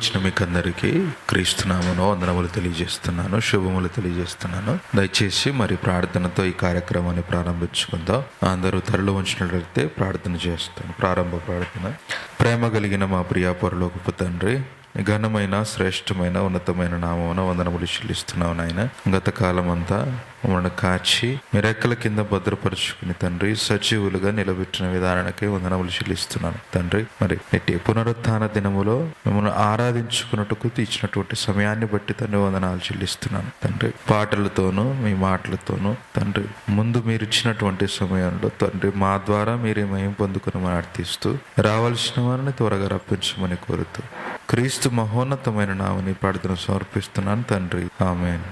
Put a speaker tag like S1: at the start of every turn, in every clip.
S1: మీకందరికీ క్రీస్తునామములో వందనములు తెలియజేస్తున్నాను, శుభములు తెలియజేస్తున్నాను. దయచేసి మరి ప్రార్థనతో ఈ కార్యక్రమాన్ని ప్రారంభించుకుందాం. అందరూ తరలి ఉంచినట్లయితే ప్రార్థన చేస్తాను. ప్రారంభ ప్రార్థన. ప్రేమ కలిగిన మా ప్రియ పరలోకపు తండ్రి, ఘనమైన శ్రేష్టమైన ఉన్నతమైన నామమున వందనములు చెల్లిస్తున్నావు నాయన. గత కాలం అంతా మమ్మల్ని కాచి మీరెక్కల కింద భద్రపరుచుకుని తండ్రి సజీవులుగా నిలబెట్టిన విధానానికి వందనములు చెల్లిస్తున్నాను తండ్రి. మరి ఎట్టి పునరుత్థాన దినములో మిమ్మల్ని ఆరాధించుకున్నట్టుకు ఇచ్చినటువంటి సమయాన్ని బట్టి తండ్రి వందనాలు చెల్లిస్తున్నాను తండ్రి. పాటలతోనూ మీ మాటలతోనూ తండ్రి ముందు మీరు ఇచ్చినటువంటి సమయంలో తండ్రి మా ద్వారా మీరే మహిమ పొందుకుని ప్రార్థిస్తూ రావాల్సిన వారిని త్వరగా రప్పించమని కోరుతూ క్రీస్తు మహోన్నతమైన నామని ప్రార్థన సమర్పిస్తున్నాను తండ్రి. ఆమేన్.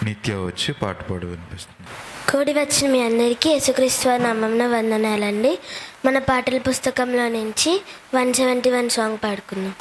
S1: నిత్య వచ్చి పాట పాడు వినిపిస్తుంది.
S2: కూడి వచ్చిన మీ అందరికీ యేసుక్రీస్తు నామమున వందనాలండి. మన పాటల పుస్తకంలో నుంచి 171 సాంగ్ పాడుకుందాం.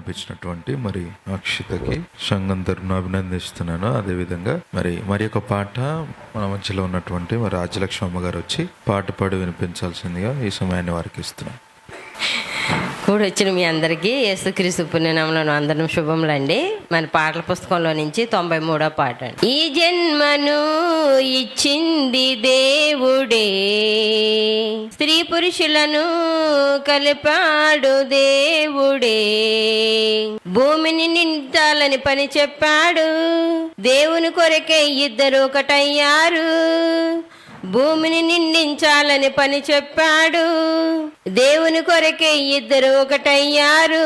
S1: వినిపించినటువంటి మరి అక్షితకి సంఘం తరపున అభినందిస్తున్నాను. అదేవిధంగా మరి ఒక పాట మన మధ్యలో ఉన్నటువంటి మరి రాజ్యలక్ష్మి అమ్మగారు వచ్చి పాట పాడి వినిపించాల్సిందిగా ఈ సమయాన్ని వారికి ఇస్తున్నాను.
S3: కూడి వచ్చిన మీ అందరికీ యేసుక్రీస్తు పుణ్యనామములో అందరం శుభములండి. మన పాటల పుస్తకంలో నుంచి 93వ పాట. ఈ జన్మను ఇచ్చింది దేవుడే, స్త్రీ పురుషులను కలిపాడు దేవుడే, భూమిని నిండాలని పని చెప్పాడు, దేవుని కొరకే ఇద్దరు ఒకటయ్యారు, భూమిని నిండించాలని పని చెప్పాడు, దేవుని కొరకే ఇద్దరు ఒకటయ్యారు,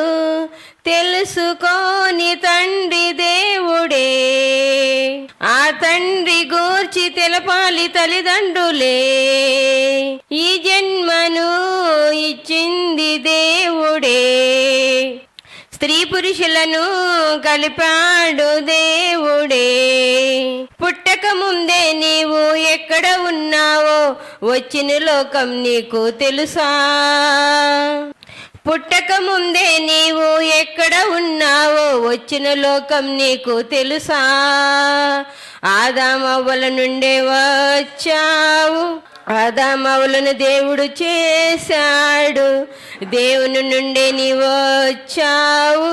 S3: తెలుసుకోని తండ్రి దేవుడే, ఆ తండ్రి గూర్చి తెలపాలి తల్లిదండ్రులే, ఈ జన్మను ఇచ్చింది దేవుడే, స్త్రీ పురుషులను కలిపాడు దేవుడే, పుట్టక ముందే నీవు ఎక్కడ ఉన్నావో వచ్చిన లోకం నీకు తెలుసా, పుట్టక ముందే నీవు ఎక్కడ ఉన్నావో వచ్చిన లోకం నీకు తెలుసా, ఆదామవ్వల నుండే వచ్చావు, ఆదామవ్వలను దేవుడు చేశాడు, దేవుని నుండే నీవు వచ్చావు,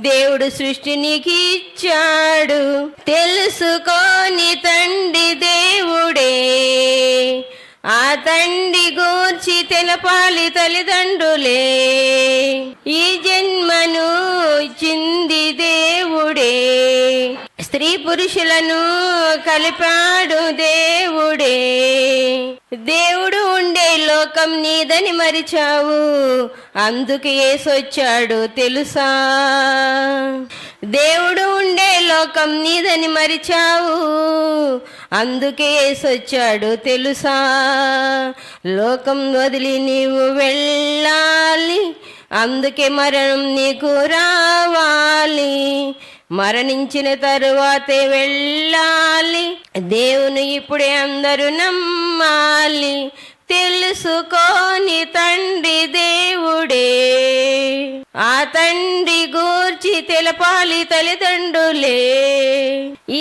S3: దేవుడు సృష్టి నీకు ఇచ్చాడు, తెలుసుకోని తండ్రి దేవుడే, ఆ తండ్రి గూర్చి తెలపాలి తల్లిదండ్రులే, ఈ జన్మను ఇచ్చింది దేవుడే, స్త్రీ పురుషులను కలిపాడు దేవుడే, దేవుడు ఉండే లోకం నీదని మరిచావు, అందుకే యేసొచ్చాడు తెలుసా, దేవుడు ఉండే లోకం నీదని మరిచావు, అందుకే యేసొచ్చాడు తెలుసా, లోకం వదిలి నీవు వెళ్ళాలి, అందుకే మరణం నీకు రావాలి, మరణించిన తరువాతే వెళ్ళాలి, దేవుని ఇప్పుడే అందరూ నమ్మాలి, తెలుసుకోని తండ్రి దేవుడే, ఆ తండ్రి గూర్చి తెలపాలి తల్లిదండ్రులే,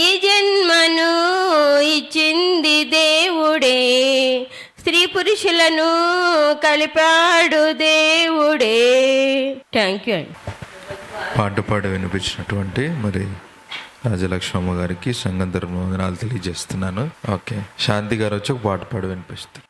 S3: ఈ జన్మను ఇచ్చింది దేవుడే, స్త్రీ పురుషులను కలిపాడు దేవుడే. థ్యాంక్ యూ అండి.
S1: పాట పాడి వినిపించినటువంటి మరి రాజలక్ష్మి అమ్మ గారికి సంఘం తరపున వందనాలు తెలియజేస్తున్నాను. ఓకే, శాంతి గారు వచ్చి ఒక పాట పాడి వినిపిస్తారు.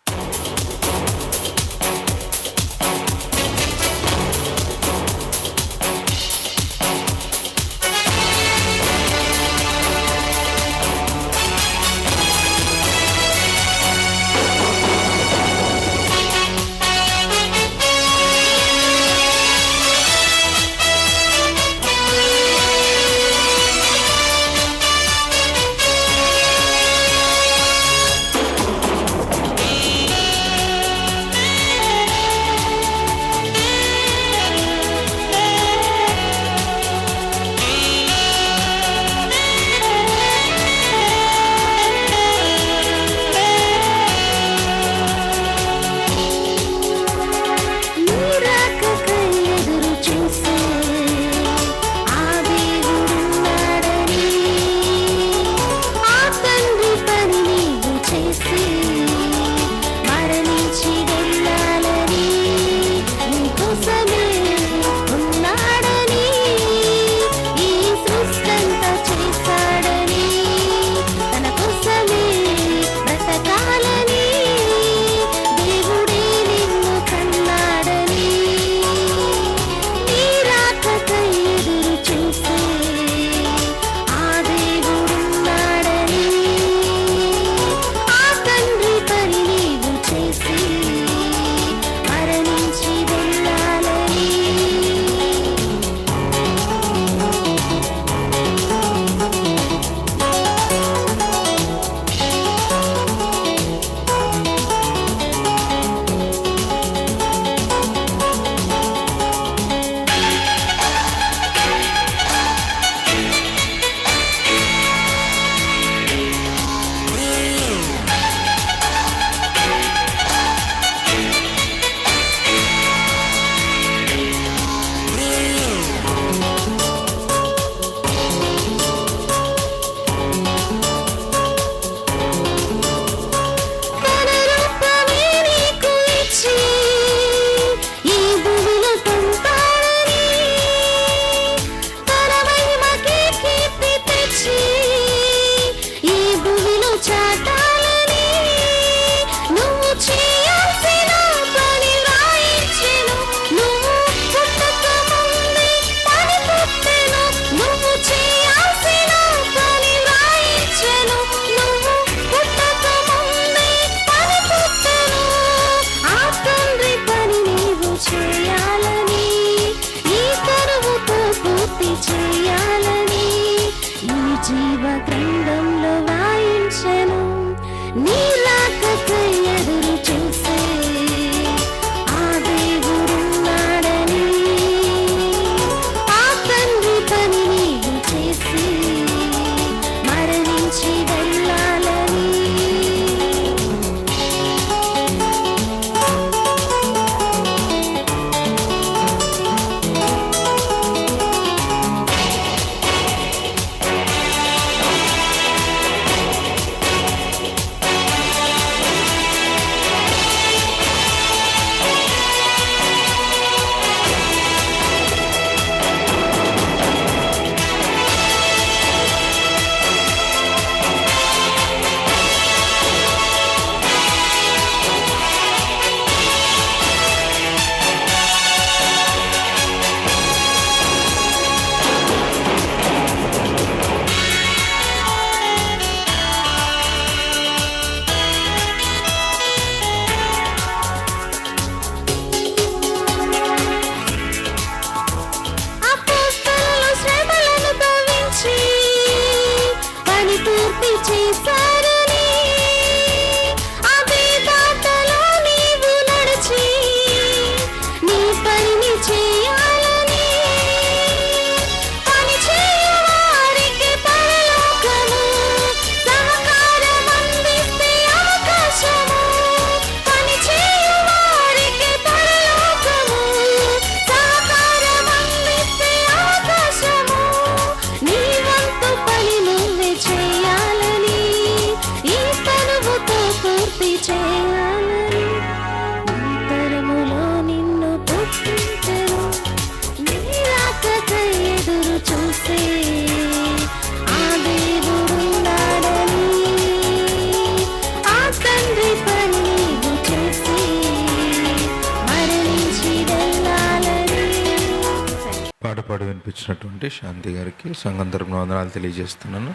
S1: పాట పాడి వినిపించినటువంటి శాంతి గారికి సంఘం తరపున వందనాలు తెలియజేస్తున్నాను.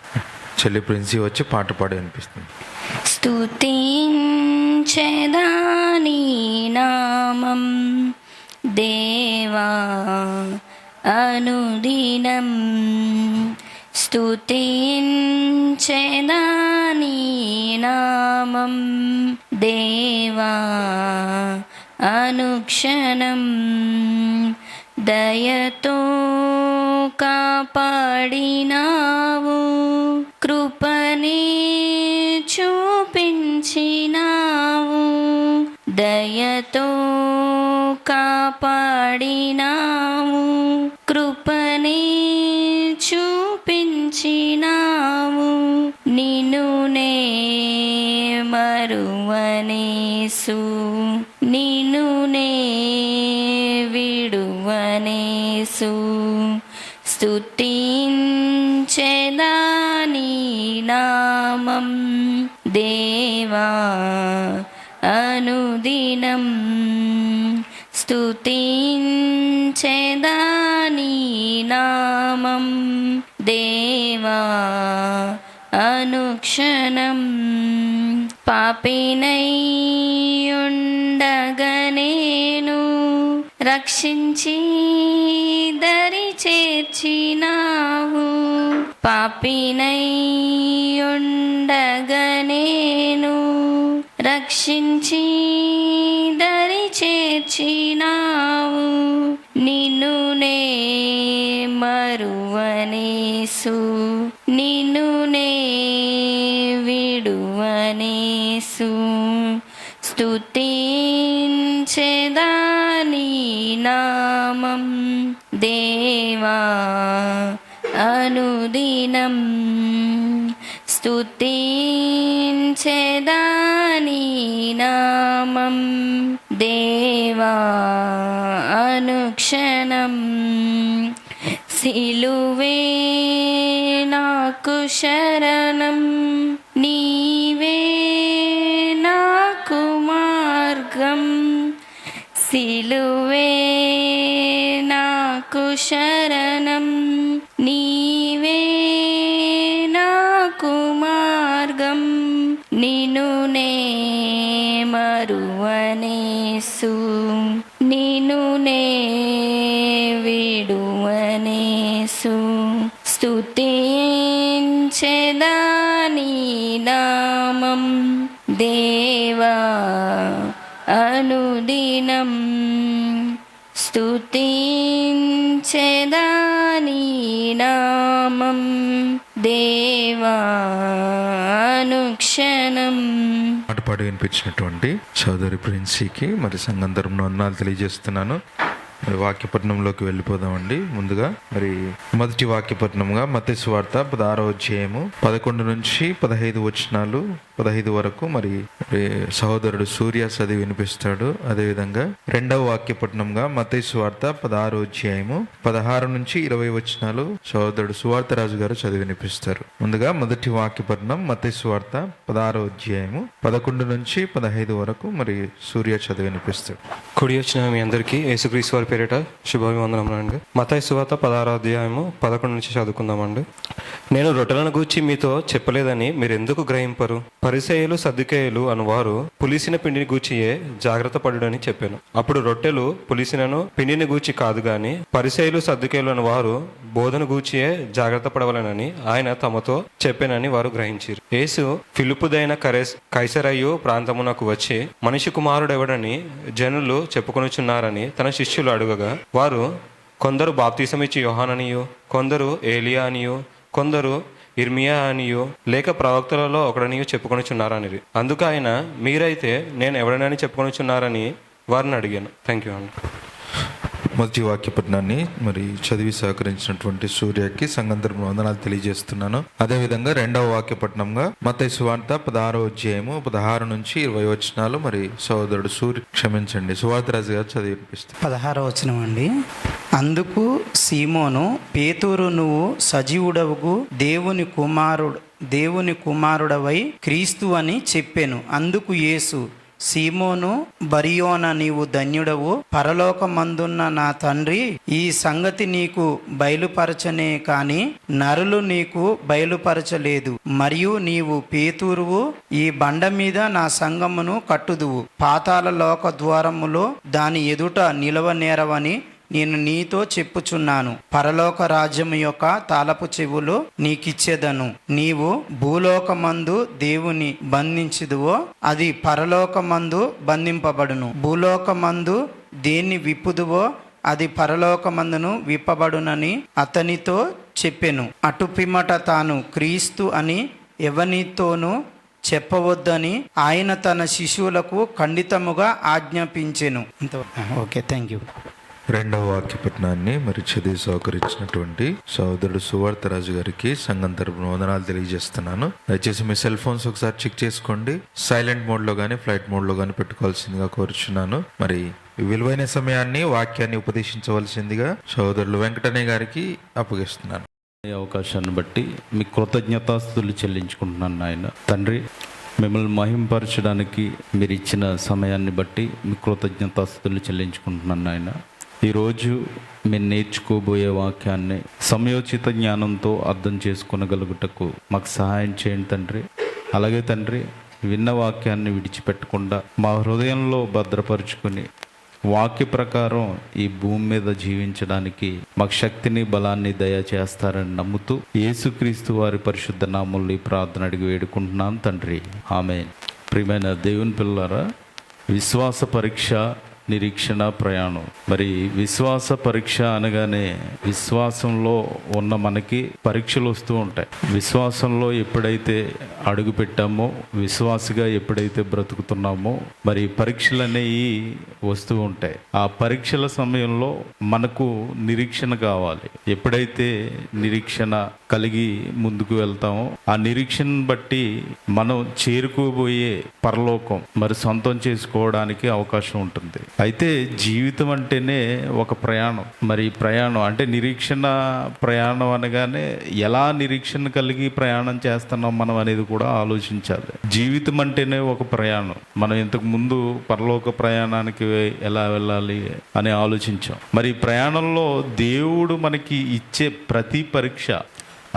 S1: చెల్లి ప్రిన్సీ వచ్చి పాట పాడి వినిపిస్తుంది.
S4: స్తుతించెదా నీ నామం దేవా అనుదినం, స్తుతించెదా నీ నామం దేవా అనుక్షణం, దయతో కాపాడినావు, కృపని చూపించినావు, దయతో కాపాడినావు, కృపని చూపించినావు, నిన్ను నే మరువనేసు, నిన్ను నే విడువనేసు, స్తుతించెదా నీ నామం దేవా అనుదినం, స్తుతించెదా నీ నామం దేవా అనుక్షణం, పాపినై ఉండగనేను రక్షించి దరి చేర్చినావు, పాపినై ఉండగనేను రక్షించి దరి చేర్చినావు, నిన్ను నే మరువనేసు, నిన్ను నే విడువనేసు, స్తుతించెదా నీ నామం దేవా అనుదినం, స్తుతించెదా నీ నామం దేవా అనుక్షణం, సిలువే నాకు శరణం, నీవే నాకు మార్గం, సిలువే నాకు శరణం, నీవే నాకు మార్గం, నిన్ను నే మరువనేసు, నిన్ను నే విడువనేసు, స్తుతించెదా నీ నామం దేవా అనుదినం, స్తుతించెదా నీ నామం దేవా అనుక్షణం.
S1: పాట పాడి వినిపించినటువంటి సోదరి ప్రిన్సీకి మరి సంఘం తరపున వందనాలు తెలియజేస్తున్నాను. మరి వాక్యపట్నంలోకి వెళ్ళిపోదామండి. ముందుగా మరి మొదటి వాక్యపట్నంగా మత్తయి సువార్త 16వ అధ్యాయము 11 నుంచి 15 వచనాలు 15 వరకు మరి సహోదరుడు సూర్య చదివి వినిపిస్తాడు. అదేవిధంగా రెండవ వాక్యపట్నంగా మత్తయి సువార్త 16వ అధ్యాయము 16 నుంచి 20 వచనాలు సహోదరుడు సువార్త రాజు గారు చదివి వినిపిస్తారు. ముందుగా మొదటి వాక్యపట్నం మత్తయి సువార్త 16వ అధ్యాయము 11 నుంచి 15 వరకు మరి సూర్య చదివి వినిపిస్తాడు.
S5: కుడి వచ్చిన మీ అందరికీ యేసుక్రీస్తు వారి పేరిట శుభాభివందనములు అండి. మత్తయి సువార్త 16వ అధ్యాయము 11 నుంచి చదువుకుందామండి. నేను రొట్టెలను గూర్చి మీతో చెప్పలేదని మీరు ఎందుకు గ్రహింపరు? పరిసయ్యులు సద్దుకేయులు అనువారు పులిసిన పిండిని గూర్చియే జాగ్రత్త పడుడని చెప్పాను. అప్పుడు రొట్టెలు పులిసినను పిండిని గూర్చి కాదు గాని పరిసయ్యులు సద్దుకేయులు అనువారు బోధన గూర్చియే జాగ్రత్త పడవలనని ఆయన తమతో చెప్పానని వారు గ్రహించారు. యేసు ఫిలిప్పుదైన కైసరయ్యు ప్రాంతమునకు వచ్చి మనిషి కుమారుడెవడని జనులు చెప్పుకొనుచున్నారని తన శిష్యులు అడుగగా వారు కొందరు బాప్తీసమిచ్చి యోహాననియు, కొందరు ఏలియా అనియు, కొందరు ఇర్మియా అనియు లేక ప్రవక్తలలో ఒకడనియు చెప్పుకొనుచున్నారని. అందుకు ఆయన మీరైతే నేను ఎవడనని చెప్పుకొనుచున్నారని వారిని అడిగాను. థ్యాంక్ యూ అండి.
S1: మొదటి వాక్యపట్నాన్ని మరి చదివి సహకరించినటువంటి సూర్యకి సంఘం తరపున వందనాలు తెలియజేస్తున్నాను. అదేవిధంగా రెండవ వాక్యపట్నంగా మత్తయి సువార్త 16వ అధ్యాయము 16 నుంచి 20 వచనాలు మరి సహోదరుడు క్షమించండి సువార్త రాజు గారు చదివి వినిపిస్తారు.
S6: 16వ వచనం అండి. అందుకు సీమోను, పేతురు, నువ్వు సజీవుడవుగు దేవుని కుమారుడవై క్రీస్తు అని చెప్పెను. అందుకు యేసు, సీమోను బరియోన, నీవు ధన్యుడవు, పరలోకమందున్న నా తండ్రి ఈ సంగతి నీకు బయలుపరచనే కాని నరులు నీకు బయలుపరచలేదు. మరియు నీవు పేతురువు, ఈ బండ మీద నా సంగమును కట్టుదువు, పాతాళ లోక ద్వారములో దాని ఎదుట నిలవనేరవని నేను నీతో చెప్పుచున్నాను. పరలోక రాజ్యము యొక్క తాళపు చెవులు నీకిచ్చేదను. నీవు భూలోకమందు దేవుని బంధించుదువో అది పరలోకమందు బంధింపబడును, భూలోకమందు దేన్ని విప్పుదువో అది పరలోకమందును విప్పబడునని అతనితో చెప్పెను. అటు పిమ్మట తాను క్రీస్తు అని ఎవనితోనూ చెప్పవద్దని ఆయన తన శిశువులకు ఖండితముగా ఆజ్ఞాపించెను. Okay, thank you.
S1: రెండవ వాక్య పఠనాన్ని మరి చదివి సహకరించినటువంటి సోదరుడు సువార్తరాజు గారికి సంఘం తరపున వందనాలు తెలియజేస్తున్నాను. దయచేసి మీ సెల్ ఫోన్స్ ఒకసారి చెక్ చేసుకోండి. సైలెంట్ మోడ్ లో గానీ ఫ్లైట్ మోడ్ లో గానీ పెట్టుకోవాల్సిందిగా కోరుచున్నాను. మరి విలువైన సమయాన్ని వాక్యాన్ని ఉపదేశించవలసిందిగా సోదరులు వెంకటయ్య గారికి అప్పగిస్తున్నాను.
S7: ఈ అవకాశాన్ని బట్టి మీ కృతజ్ఞతాస్తుతులు చెల్లించుకుంటున్నాను నాయన. తండ్రి, మిమ్మల్ని మహింపరచడానికి మీరు ఇచ్చిన సమయాన్ని బట్టి మీ కృతజ్ఞతాస్తుతులు చెల్లించుకుంటున్నాను నాయన. ఈరోజు మేము నేర్చుకోబోయే వాక్యాన్ని సమయోచిత జ్ఞానంతో అర్థం చేసుకొనగలుగుటకు మాకు సహాయం చేయండి తండ్రి. అలాగే తండ్రి, విన్న వాక్యాన్ని విడిచిపెట్టకుండా మా హృదయంలో భద్రపరుచుకుని వాక్య ప్రకారం ఈ భూమి మీద జీవించడానికి మాకు శక్తిని బలాన్ని దయచేస్తారని నమ్ముతూ యేసుక్రీస్తు వారి పరిశుద్ధ నామములో ఈ ప్రార్థన అడిగి వేడుకుంటున్నాను తండ్రి, ఆమేన్. ప్రియమైన దేవుని పిల్లలారా, విశ్వాస పరీక్ష, నిరీక్షణ, ప్రయాణం. మరి విశ్వాస పరీక్ష అనగానే విశ్వాసంలో ఉన్న మనకి పరీక్షలు వస్తూ ఉంటాయి. విశ్వాసంలో ఎప్పుడైతే అడుగు పెట్టామో, విశ్వాసిగా ఎప్పుడైతే బ్రతుకుతున్నామో, మరి పరీక్షలు అనేవి వస్తూ ఉంటాయి. ఆ పరీక్షల సమయంలో మనకు నిరీక్షణ కావాలి. ఎప్పుడైతే నిరీక్షణ కలిగి ముందుకు వెళ్తామో ఆ నిరీక్షను బట్టి మనం చేరుకోబోయే పరలోకం మరి సొంతం చేసుకోవడానికి అవకాశం ఉంటుంది. అయితే జీవితం అంటేనే ఒక ప్రయాణం. మరి ప్రయాణం అంటే నిరీక్షణ ప్రయాణం అనగానే ఎలా నిరీక్షణ కలిగి ప్రయాణం చేస్తున్నాం మనం అనేది కూడా ఆలోచించాలి. జీవితం అంటేనే ఒక ప్రయాణం. మనం ఇంతకు ముందు పరలోక ప్రయాణానికి ఎలా వెళ్ళాలి అని ఆలోచించాం. మరి ప్రయాణంలో దేవుడు మనకి ఇచ్చే ప్రతి పరీక్ష,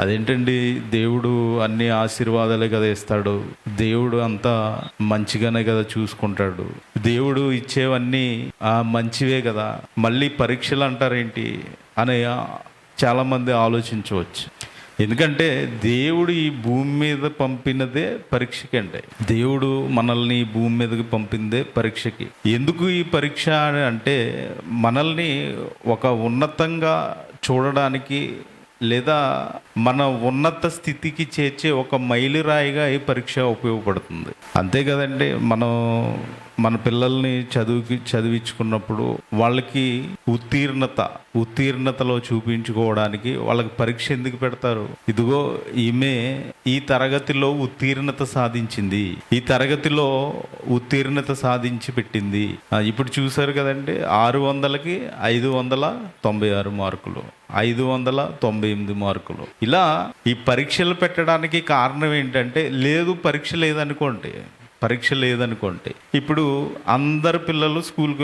S7: అదేంటండి, దేవుడు అన్ని ఆశీర్వాదాలే కదా ఇస్తాడు, దేవుడు అంతా మంచిగానే కదా చూసుకుంటాడు, దేవుడు ఇచ్చేవన్నీ మంచివే కదా, మళ్ళీ పరీక్షలు అంటారేంటి అని చాలామంది ఆలోచించవచ్చు. ఎందుకంటే దేవుడు ఈ భూమి మీద పంపినదే పరీక్షకండి. దేవుడు మనల్ని ఈ భూమి మీదకి పంపిందే పరీక్షకి. ఎందుకు ఈ పరీక్ష అంటే మనల్ని ఒక ఉన్నతంగా చూడడానికి, లేదా మన ఉన్నత స్థితికి చేర్చే ఒక మైలురాయిగా ఈ పరీక్ష ఉపయోగపడుతుంది. అంతే కదండి. మన పిల్లల్ని చదివించుకున్నప్పుడు వాళ్ళకి ఉత్తీర్ణతలో చూపించుకోవడానికి వాళ్ళకి పరీక్ష ఎందుకు పెడతారు? ఇదిగో ఈమె ఈ తరగతిలో ఉత్తీర్ణత సాధించింది, ఈ తరగతిలో ఉత్తీర్ణత సాధించి పెట్టింది. ఇప్పుడు చూసారు కదండి, 600కి 596 మార్కులు, 598 మార్కులు. ఇలా ఈ పరీక్షలు పెట్టడానికి కారణం ఏంటంటే, పరీక్ష లేదనుకోండి, ఇప్పుడు అందరు పిల్లలు స్కూల్కి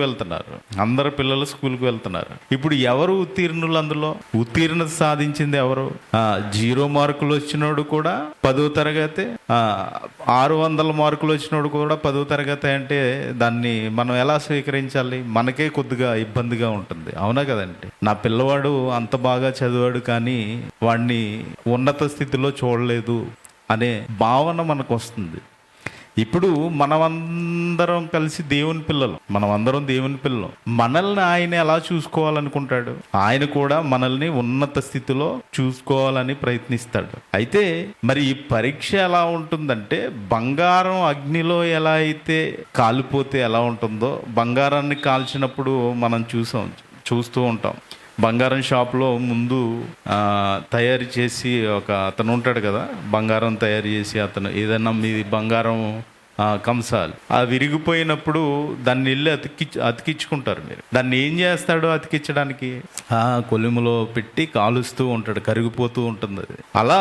S7: వెళ్తున్నారు. ఇప్పుడు ఎవరు ఉత్తీర్ణులు? అందులో ఉత్తీర్ణత సాధించింది ఎవరు? 0 మార్కులు వచ్చినోడు కూడా 10వ తరగతి, 600 మార్కులు వచ్చినోడు కూడా 10వ తరగతి. అంటే దాన్ని మనం ఎలా స్వీకరించాలి? మనకే కొద్దిగా ఇబ్బందిగా ఉంటుంది, అవునా కదండి. నా పిల్లవాడు అంత బాగా చదివాడు కానీ వాడిని ఉన్నత స్థితిలో చూడలేదు అనే భావన మనకు వస్తుంది. ఇప్పుడు మనమందరం కలిసి దేవుని పిల్లలు, మనల్ని ఆయన ఎలా చూసుకోవాలనుకుంటాడు? ఆయన కూడా మనల్ని ఉన్నత స్థితిలో చూసుకోవాలని ప్రయత్నిస్తాడు. అయితే మరి ఈ పరీక్ష ఎలా ఉంటుందంటే, బంగారం అగ్నిలో ఎలా అయితే కాలిపోతే ఎలా ఉంటుందో, బంగారాన్ని కాల్చినప్పుడు మనం చూస్తూ ఉంటాం. బంగారం షాప్లో ముందు తయారు చేసి ఒక అతను ఉంటాడు కదా, బంగారం తయారు చేసి అతను ఏదైనా మీ బంగారం కంసాలు ఆ విరిగిపోయినప్పుడు దాన్ని వెళ్ళి అతికించుకుంటారు. మీరు దాన్ని ఏం చేస్తాడు అతికించడానికి? కొలిములో పెట్టి కాలుస్తూ ఉంటాడు, కరిగిపోతూ ఉంటుంది అది. అలా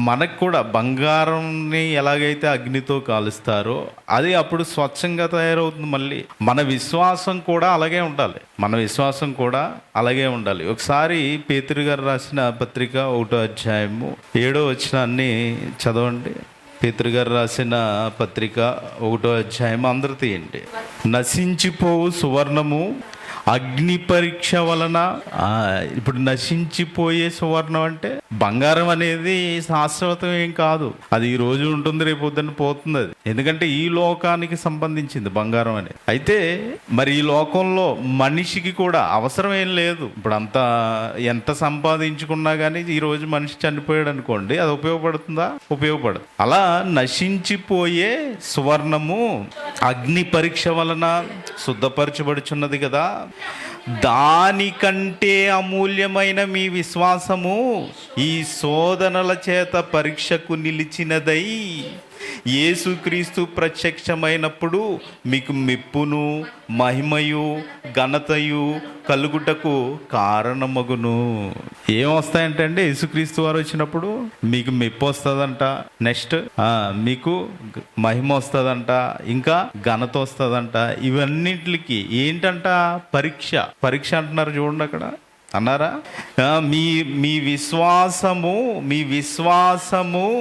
S7: మనకు కూడా బంగారంని ఎలాగైతే అగ్నితో కాలుస్తారో అది అప్పుడు స్వచ్ఛంగా తయారవుతుంది. మళ్ళీ మన విశ్వాసం కూడా అలాగే ఉండాలి. మన విశ్వాసం కూడా అలాగే ఉండాలి. ఒకసారి పేతురు గారు రాసిన పత్రిక 1వ అధ్యాయము 7వ వచనాన్ని చదవండి. పేతురు గారు రాసిన పత్రిక 1వ అధ్యాయం అందరూ తీయండి. నశించిపోవు సువర్ణము అగ్ని పరీక్ష వలన. ఇప్పుడు నశించిపోయే సువర్ణం అంటే బంగారం అనేది శాశ్వతం ఏం కాదు. అది ఈ రోజు ఉంటుంది, రేపు పొద్దున్న పోతుంది. అది ఎందుకంటే ఈ లోకానికి సంబంధించింది బంగారం అనేది. అయితే మరి ఈ లోకంలో మనిషికి కూడా అవసరం ఏం లేదు. ఇప్పుడు అంతా ఎంత సంపాదించుకున్నా కానీ ఈ రోజు మనిషి చనిపోయాడు అనుకోండి, అది ఉపయోగపడుతుందా? ఉపయోగపడదు. అలా నశించిపోయే సువర్ణము అగ్ని పరీక్ష వలన శుద్ధపరచబడుచున్నది కదా, దానికంటే అమూల్యమైన మీ విశ్వాసము ఈ శోధనల చేత పరీక్షకు నిలిచినదై యేసుక్రీస్తు ప్రత్యక్షమైనప్పుడు మీకు మెప్పును మహిమయు ఘనతయు కలుగుటకు కారణమగును. ఏమొస్తాయంటే అండి, యేసుక్రీస్తు వారు వచ్చినప్పుడు మీకు మెప్పు వస్తుందంట, నెక్స్ట్ మీకు మహిమ వస్తుందంట, ఇంకా ఘనత వస్తుందంట. ఇవన్నింటికి ఏంటంట? పరీక్ష. పరీక్ష అంటున్నారు చూడండి అక్కడ, అన్నారా? మీ విశ్వాసము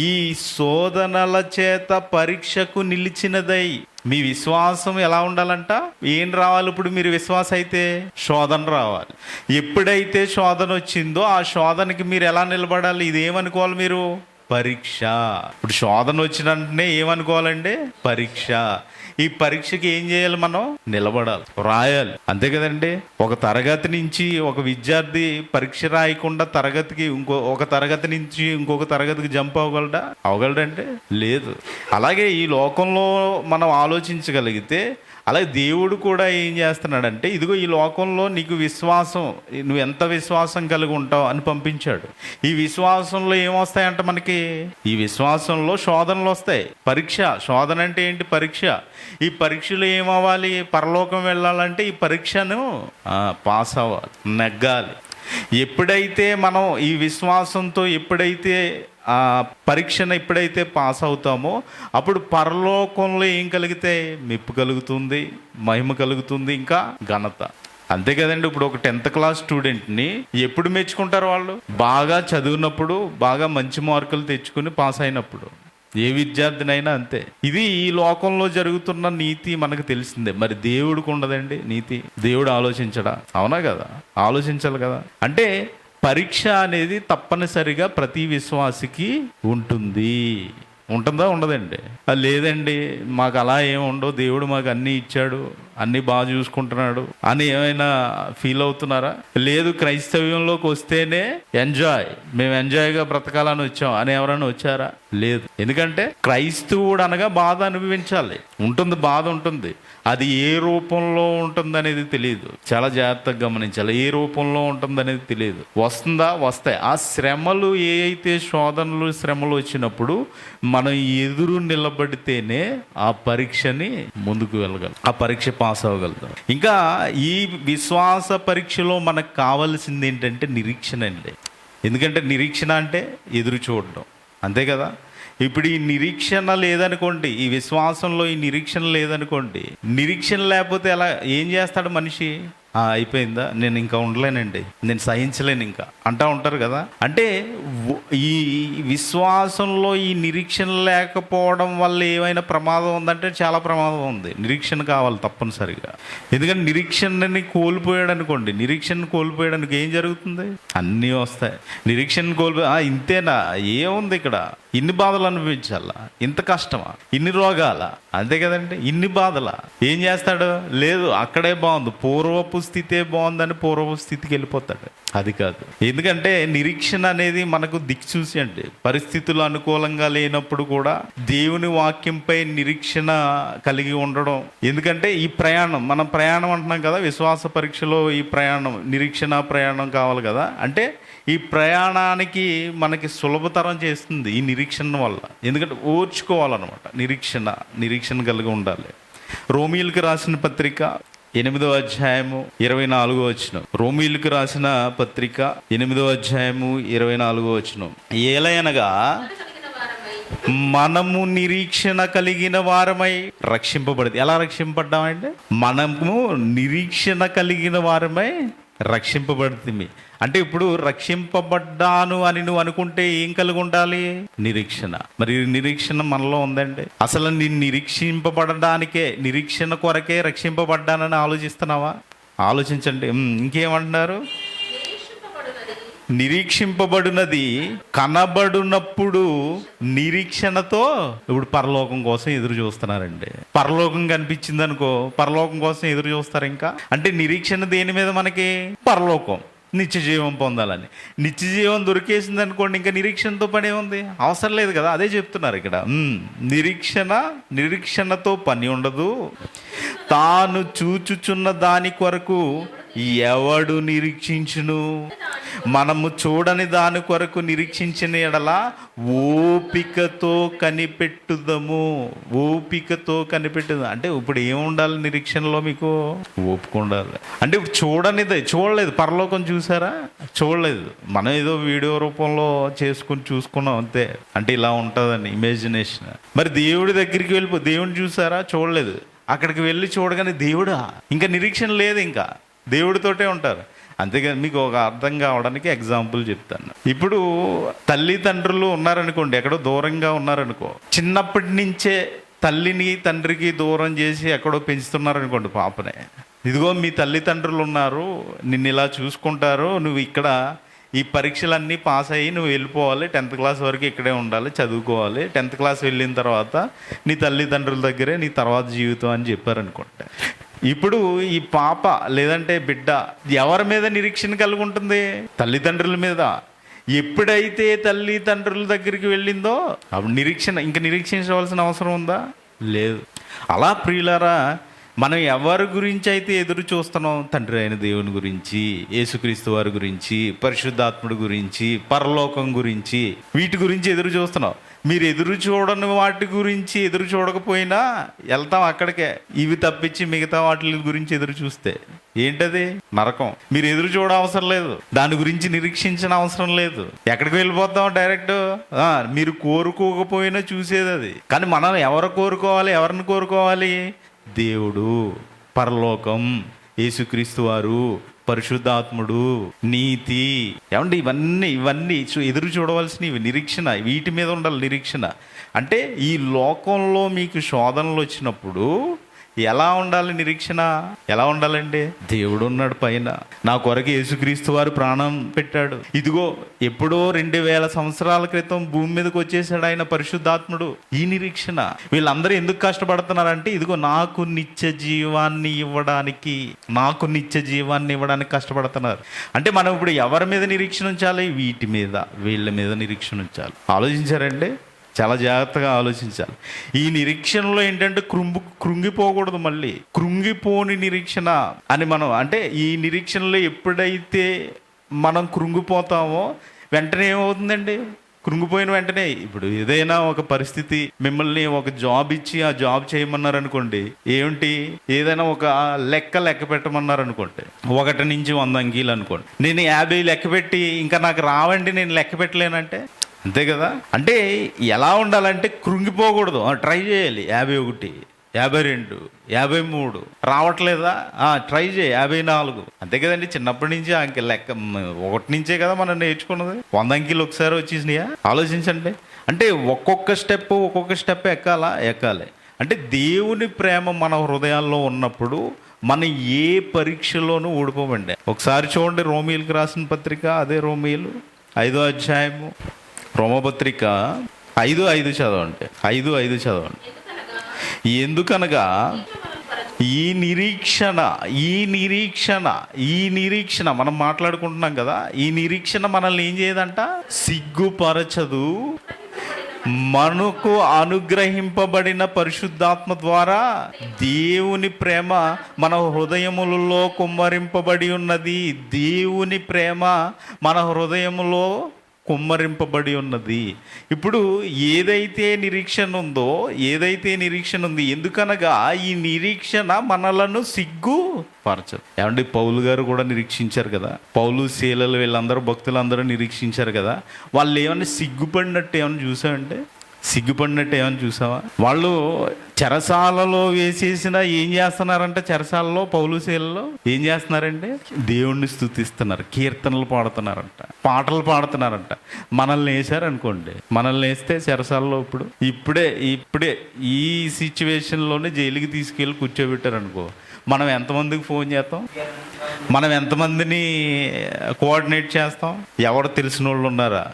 S7: ఈ శోధనల చేత పరీక్షకు నిలిచినదై. మీ విశ్వాసం ఎలా ఉండాలంట? ఏం రావాలి? ఇప్పుడు మీరు విశ్వాసం అయితే శోధన రావాలి. ఎప్పుడైతే శోధన వచ్చిందో ఆ శోధనకి మీరు ఎలా నిలబడాలి? ఇదేమనుకోవాలి మీరు? పరీక్ష. ఇప్పుడు శోధన వచ్చిన వెంటనే ఏమనుకోవాలండి? పరీక్ష. ఈ పరీక్షకి ఏం చేయాలి? మనం నిలబడాలి, రాయాలి. అంతే కదండి. ఒక తరగతి నుంచి ఒక విద్యార్థి పరీక్ష రాయకుండా ఒక తరగతి నుంచి ఇంకొక తరగతికి జంప్ అవగలడంటే లేదు. అలాగే ఈ లోకంలో మనం ఆలోచించగలిగితే అలాగే దేవుడు కూడా ఏం చేస్తున్నాడంటే, ఇదిగో ఈ లోకంలో నీకు విశ్వాసం, నువ్వు ఎంత విశ్వాసం కలిగి ఉంటావు అని పంపించాడు. ఈ విశ్వాసంలో ఏమొస్తాయంట మనకి? ఈ విశ్వాసంలో శోధనలు వస్తాయి. పరీక్ష. శోధన అంటే ఏంటి? పరీక్ష. ఈ పరీక్షలో ఏమవ్వాలి? పరలోకం వెళ్ళాలంటే ఈ పరీక్షను పాస్ అవ్వాలి, నెగ్గాలి. ఎప్పుడైతే మనం ఈ విశ్వాసంతో ఆ పరీక్షను ఎప్పుడైతే పాస్ అవుతామో అప్పుడు పరలోకంలో ఏం కలిగితే? మెప్పు కలుగుతుంది, మహిమ కలుగుతుంది, ఇంకా ఘనత. అంతే కదండి. ఇప్పుడు ఒక 10th క్లాస్ స్టూడెంట్ని ఎప్పుడు మెచ్చుకుంటారు? వాళ్ళు బాగా చదివినప్పుడు, బాగా మంచి మార్కులు తెచ్చుకుని పాస్ అయినప్పుడు. ఏ విద్యార్థినైనా అంతే. ఇది ఈ లోకంలో జరుగుతున్న నీతి మనకు తెలిసిందే. మరి దేవుడికి ఉండదండి నీతి? దేవుడు ఆలోచించడా? అవునా కదా? ఆలోచించాలి కదా. అంటే పరీక్ష అనేది తప్పనిసరిగా ప్రతి విశ్వాసికి ఉంటుంది. ఉంటుందా? ఉండదండి. లేదండి మాకు అలా ఏముండవు, దేవుడు మాకు అన్నీ ఇచ్చాడు, అన్నీ బాగా చూసుకుంటున్నాడు అని ఏమైనా ఫీల్ అవుతున్నారా? లేదు, క్రైస్తవ్యంలోకి వస్తేనే మేము ఎంజాయ్గా బ్రతకాలని వచ్చాం అని ఎవరైనా వచ్చారా? లేదు. ఎందుకంటే క్రైస్తవుడు అనగా బాధ అనుభవించాలి. ఉంటుంది, బాధ ఉంటుంది. అది ఏ రూపంలో ఉంటుంది అనేది తెలియదు. చాలా జాగ్రత్తగా గమనించాలి. ఏ రూపంలో ఉంటుంది అనేది తెలియదు. వస్తాయి ఆ శ్రమలు. ఏ అయితే శోధనలు, శ్రమలు వచ్చినప్పుడు మనం ఎదురు నిలబడితేనే ఆ పరీక్షని ముందుకు వెళ్ళగలం, ఆ పరీక్ష పాస్ అవ్వగలుగుతాం. ఇంకా ఈ విశ్వాస పరీక్షలో మనకు కావాల్సింది ఏంటంటే నిరీక్షణ అండి. ఎందుకంటే నిరీక్షణ అంటే ఎదురు చూడడం, అంతే కదా. ఇప్పుడు ఈ నిరీక్షణ లేదనుకోండి, ఈ విశ్వాసంలో ఈ నిరీక్షణ లేదనుకోండి, నిరీక్షణ లేకపోతే ఎలా ఏం చేస్తాడు మనిషి? అయిపోయిందా, నేను ఇంకా ఉండలేనండి, నేను సహించలేను ఇంకా అంటూ ఉంటారు కదా. అంటే ఈ విశ్వాసంలో ఈ నిరీక్షణ లేకపోవడం వల్ల ఏమైనా ప్రమాదం ఉందంటే చాలా ప్రమాదం ఉంది. నిరీక్షణ కావాలి తప్పనిసరిగా. ఎందుకంటే నిరీక్షణని కోల్పోయాడు అనుకోండి, నిరీక్షణ కోల్పోయడానికి ఏం జరుగుతుంది? అన్నీ వస్తాయి. నిరీక్షణ ఇంతేనా? ఏముంది ఇక్కడ? ఇన్ని బాధలు అనుభవించాలా? ఇంత కష్టమా? ఇన్ని రోగాల? అంతే కదండి. ఇన్ని బాధలా? ఏం చేస్తాడు? లేదు, అక్కడే బాగుంది, పూర్వపు స్థితే బాగుందని పూర్వపు స్థితికి వెళ్ళిపోతాడు. అది కాదు. ఎందుకంటే నిరీక్షణ అనేది మనకు దిక్సూచి అండి. పరిస్థితులు అనుకూలంగా లేనప్పుడు కూడా దేవుని వాక్యంపై నిరీక్షణ కలిగి ఉండడం. ఎందుకంటే ఈ మనం ప్రయాణం అంటున్నాం కదా, విశ్వాస పరీక్షలో ఈ నిరీక్షణ ప్రయాణం కావాలి కదా. అంటే
S8: ఈ ప్రయాణానికి మనకి సులభతరం చేస్తుంది ఈ నిరీక్షణ వల్ల. ఎందుకంటే ఓర్చుకోవాలన్నమాట. నిరీక్షణ కలిగి ఉండాలి. రోమీయులకు రాసిన పత్రిక 8వ అధ్యాయము 24వ వచనం. రోమీయులకు రాసిన పత్రిక 8వ అధ్యాయము 24వ వచనం. ఏలయనగా మనము నిరీక్షణ కలిగిన వారమై రక్షింపబడింది. ఎలా రక్షింపబడ్డామంటే మనము నిరీక్షణ కలిగిన వారమై రక్షింపబడుతుంది. అంటే ఇప్పుడు రక్షింపబడ్డాను అని నువ్వు అనుకుంటే ఏం కలిగి ఉండాలి? నిరీక్షణ. మరి నిరీక్షణ మనలో ఉందండి. అసలు నేను నిరీక్షింపబడడానికే, నిరీక్షణ కొరకే రక్షింపబడ్డానని ఆలోచిస్తున్నావా? ఆలోచించండి. ఇంకేమంటున్నారు? నిరీక్షింపబడినది కనబడినప్పుడు నిరీక్షణతో ఇప్పుడు పరలోకం కోసం ఎదురు చూస్తున్నారండి. పరలోకం కనిపించింది అనుకో, పరలోకం కోసం ఎదురు చూస్తారు. ఇంకా అంటే నిరీక్షణ దేని మీద మనకి? పరలోకం, నిత్య జీవం పొందాలని. నిత్య జీవం దొరికేసింది అనుకోండి, ఇంకా నిరీక్షణతో పని ఉంది, అవసరం లేదు కదా. అదే చెప్తున్నారు ఇక్కడ. నిరీక్షణతో పని ఉండదు. తాను చూచుచున్న దాని కొరకు ఎవడు నిరీక్షించును? మనము చూడని దాని కొరకు నిరీక్షించిన ఎడల ఓపికతో కనిపెట్టుదము. ఓపికతో కనిపెట్టుదాం అంటే ఇప్పుడు ఏముండాలి నిరీక్షణలో? మీకు ఓపిక ఉండాలి. అంటే ఇప్పుడు చూడనిదే, చూడలేదు. పరలోకం చూసారా? చూడలేదు. మనం ఏదో వీడియో రూపంలో చూసుకున్నాం అంతే. అంటే ఇలా ఉంటుందని ఇమాజినేషన్. మరి దేవుడి దగ్గరికి వెళ్ళిపో, దేవుడిని చూసారా? చూడలేదు. అక్కడికి వెళ్ళి చూడగానే దేవుడా, ఇంకా నిరీక్షణ లేదు, ఇంకా దేవుడితోటే ఉంటారు. అంతేగాని మీకు ఒక అర్థం కావడానికి ఎగ్జాంపుల్ చెప్తాను. ఇప్పుడు తల్లిదండ్రులు ఉన్నారనుకోండి, ఎక్కడో దూరంగా ఉన్నారనుకో, చిన్నప్పటి నుంచే తల్లిని తండ్రికి దూరం చేసి ఎక్కడో పెంచుతున్నారనుకోండి పాపనే. ఇదిగో మీ తల్లిదండ్రులు ఉన్నారు, నిన్ను ఇలా చూసుకుంటారు, నువ్వు ఇక్కడ ఈ పరీక్షలన్నీ పాస్ అయ్యి నువ్వు వెళ్ళిపోవాలి, 10th క్లాస్ వరకు ఇక్కడే ఉండాలి, చదువుకోవాలి, 10th క్లాస్ వెళ్ళిన తర్వాత నీ తల్లిదండ్రుల దగ్గరే నీ తర్వాత జీవితం అని చెప్పారనుకుంటే, ఇప్పుడు ఈ పాప లేదంటే బిడ్డ ఎవరి మీద నిరీక్షణ కలిగి ఉంటుంది? తల్లిదండ్రుల మీద. ఎప్పుడైతే తల్లిదండ్రుల దగ్గరికి వెళ్ళిందో అప్పుడు నిరీక్షించవలసిన అవసరం ఉందా? లేదు. అలా ప్రియులారా, మనం ఎవరి గురించి అయితే ఎదురు చూస్తున్నాం, తండ్రి అయిన దేవుని గురించి, యేసుక్రీస్తు వారి గురించి, పరిశుద్ధాత్ముడి గురించి, పరలోకం గురించి, వీటి గురించి ఎదురు చూస్తున్నాం. మీరు ఎదురు చూడని వాటి గురించి ఎదురు చూడకపోయినా వెళ్తాం అక్కడికే. ఇవి తప్పించి మిగతా వాటి గురించి ఎదురు చూస్తే ఏంటది? నరకం. మీరు ఎదురు చూడ అవసరం లేదు, దాని గురించి నిరీక్షించిన అవసరం లేదు. ఎక్కడికి వెళ్ళిపోతాం డైరెక్ట్. మీరు కోరుకోకపోయినా చూసేది అది. కానీ మనం ఎవరిని కోరుకోవాలి? దేవుడు, పరలోకం, యేసుక్రీస్తు వారు, పరిశుద్ధాత్ముడు, నీతి. ఏమంటే ఇవన్నీ ఎదురు చూడవలసినవి. నిరీక్షణ, వీటి మీద ఉండాలి నిరీక్షణ. అంటే ఈ లోకంలో మీకు శోధనలు వచ్చినప్పుడు ఎలా ఉండాలి నిరీక్షణ? ఎలా ఉండాలండి? దేవుడు ఉన్నాడు పైన, నా కొరకు యేసుక్రీస్తు వారు ప్రాణం పెట్టాడు. ఇదిగో ఎప్పుడో 2000 సంవత్సరాల క్రితం భూమి మీదకి వచ్చేసాడు ఆయన పరిశుద్ధాత్ముడు. ఈ నిరీక్షణ. వీళ్ళందరూ ఎందుకు కష్టపడుతున్నారంటే ఇదిగో నాకు నిత్య జీవాన్ని ఇవ్వడానికి కష్టపడుతున్నారు. అంటే మనం ఇప్పుడు ఎవరి మీద నిరీక్షణ ఉంచాలి? వీటి మీద, వీళ్ళ మీద నిరీక్షణ ఉంచాలి. ఆలోచించారండి? చాలా జాగ్రత్తగా ఆలోచించాలి. ఈ నిరీక్షణలో ఏంటంటే కృంగిపోకూడదు. మళ్ళీ కృంగిపోని నిరీక్షణ అని మనం అంటే ఈ నిరీక్షణలో ఎప్పుడైతే మనం కృంగిపోతామో వెంటనే ఏమవుతుందండి? కృంగిపోయిన వెంటనే ఇప్పుడు ఏదైనా ఒక పరిస్థితి మిమ్మల్ని ఒక జాబ్ ఇచ్చి ఆ జాబ్ చేయమన్నారు అనుకోండి, ఏదైనా ఒక లెక్క పెట్టమన్నారు అనుకోండి, 1 నుంచి 100 అంకీలు అనుకోండి, నేను 50 లెక్క పెట్టి ఇంకా నాకు రావండి, నేను లెక్క పెట్టలేనంటే అంతే కదా. అంటే ఎలా ఉండాలంటే కృంగిపోకూడదు. ట్రై చేయాలి. 51, 52, 53 రావట్లేదా? ట్రై చేయి 54. అంతే కదండి. చిన్నప్పటి నుంచి లెక్క 1 నుంచే కదా మనం నేర్చుకున్నది. 100 అంకెలు ఒకసారి వచ్చేసినాయా? ఆలోచించండి. అంటే ఒక్కొక్క స్టెప్ ఎక్కాలి. అంటే దేవుని ప్రేమ మన హృదయాల్లో ఉన్నప్పుడు మనం ఏ పరీక్షలోనూ ఓడిపోమండి. ఒకసారి చూడండి, రోమీయులకు రాసిన పత్రిక, అదే రోమీయులు 5వ అధ్యాయము, రోమపత్రిక 5:5 చదవండి. 5:5 చదవండి. ఎందుకనగా ఈ నిరీక్షణ మనం మాట్లాడుకుంటున్నాం కదా, ఈ నిరీక్షణ మనల్ని ఏం చేయదంట? సిగ్గుపరచదు. మనకు అనుగ్రహింపబడిన పరిశుద్ధాత్మ ద్వారా దేవుని ప్రేమ మన హృదయములలో కుమ్మరింపబడి ఉన్నది. దేవుని ప్రేమ మన హృదయములో కుమ్మరింపబడి ఉన్నది. ఇప్పుడు ఏదైతే నిరీక్షణ ఉందో, ఎందుకనగా ఈ నిరీక్షణ మనలను సిగ్గుపరచదు. ఏమంటే పౌలు గారు కూడా నిరీక్షించారు కదా, పౌలు శీలలు వీళ్ళందరూ భక్తులందరూ నిరీక్షించారు కదా. వాళ్ళు ఏమన్నా సిగ్గుపడినట్టు ఏమన్నా చూసావా? వాళ్ళు చెరసాలలో వేసేసిన ఏం చేస్తున్నారంటే, చెరసాలలో పౌలు శీలలో ఏం చేస్తున్నారంటే దేవుణ్ణి స్తుతిస్తున్నారు, కీర్తనలు పాడుతున్నారంట, పాటలు పాడుతున్నారంట. మనల్ని వేసారనుకోండి, మనల్ని వేస్తే చెరసాలలో ఇప్పుడే ఈ సిచ్యువేషన్లోనే జైలుకి తీసుకెళ్ళి కూర్చోబెట్టారనుకో, మనం ఎంతమందికి ఫోన్ చేస్తాం, మనం ఎంతమందిని కోఆర్డినేట్ చేస్తాం? ఎవరు తెలిసిన వాళ్ళు ఉన్నారా?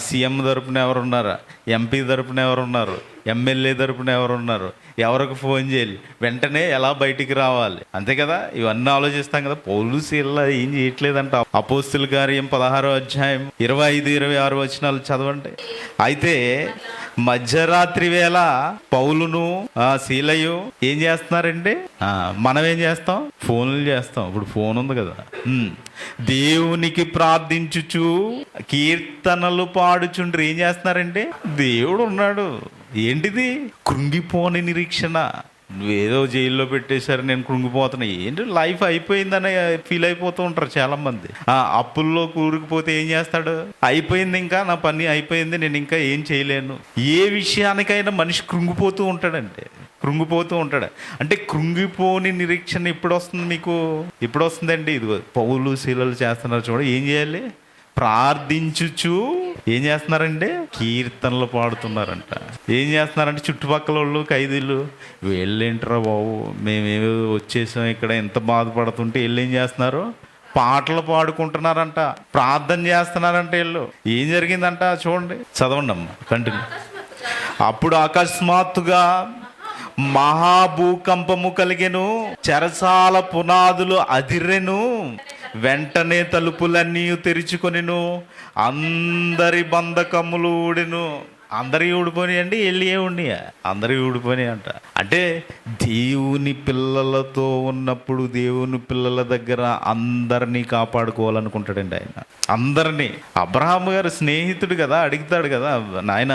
S8: సీఎం తరపున ఎవరున్నారా? ఎంపీ తరపున ఎవరున్నారు? ఎమ్మెల్యే తరపున ఎవరున్నారు? ఎవరికి ఫోన్ చేయాలి? వెంటనే ఎలా బయటికి రావాలి? అంతే కదా, ఇవన్నీ ఆలోచిస్తాం కదా. పౌలు శీల ఏం చేయట్లేదంట. అపోస్తుల కార్యం 16వ అధ్యాయం 25-26 వచనాలు చదవండి. అయితే మధ్యరాత్రి వేళ పౌలును శీలయు ఏం చేస్తున్నారండి? మనం ఏం చేస్తాం? ఫోన్లు చేస్తాం. ఇప్పుడు ఫోన్ ఉంది కదా, దేవునికి ప్రార్థించుచు కీర్తనలు పాడుచుండ్రు. ఏం చేస్తున్నారండి? దేవుడు ఉన్నాడు. ఏంటిది? కృంగిపోని నిరీక్షణ. నువ్వేదో జైల్లో పెట్టేశారు, నేను కృంగిపోతున్నా, ఏంటి లైఫ్ అయిపోయిందని ఫీల్ అయిపోతూ ఉంటారు చాలా మంది. అప్పుల్లో కూరుకుపోతే ఏం చేస్తాడు? అయిపోయింది, ఇంకా నా పని అయిపోయింది, నేను ఇంకా ఏం చేయలేను. ఏ విషయానికైనా మనిషి కృంగిపోతూ ఉంటాడంటే, అంటే కృంగిపోని నిరీక్షణ ఎప్పుడు వస్తుంది మీకు? ఎప్పుడు వస్తుందండి? ఇది పౌలు శీలలు చేస్తున్నారు చూడ. ఏం చేయాలి? ప్రార్థించుచు ఏం చేస్తున్నారంటే కీర్తనలు పాడుతున్నారంట. ఏం చేస్తున్నారంటే చుట్టుపక్కల వాళ్ళు, ఖైదీలు, వీళ్ళేంట్రా బాబు, మేమేమో వచ్చేసాం ఇక్కడ, ఎంత బాధపడుతుంటే వీళ్ళు ఏం చేస్తున్నారు? పాటలు పాడుకుంటున్నారంట, ప్రార్థన చేస్తున్నారంట. వీళ్ళు ఏం జరిగిందంట చూడండి, చదవండి అమ్మ, కంటిన్యూ. అప్పుడు అకస్మాత్తుగా మహాభూకంపము కలిగెను, చెరసాల పునాదులు అదిరెను, వెంటనే తలుపులన్నీ తెరుచుకొనెను, అందరి బంధకములు ఊడెను. అందరి ఊడిపోయినాయండి, వెళ్ళి ఉండియా అందరి ఊడిపోయినాయి అంట. అంటే దేవుని పిల్లలతో ఉన్నప్పుడు దేవుని పిల్లల దగ్గర అందరినీ కాపాడుకోవాలనుకుంటాడండి ఆయన, అందరినీ. అబ్రహాం గారు స్నేహితుడు కదా, అడుగుతాడు కదా, నాయన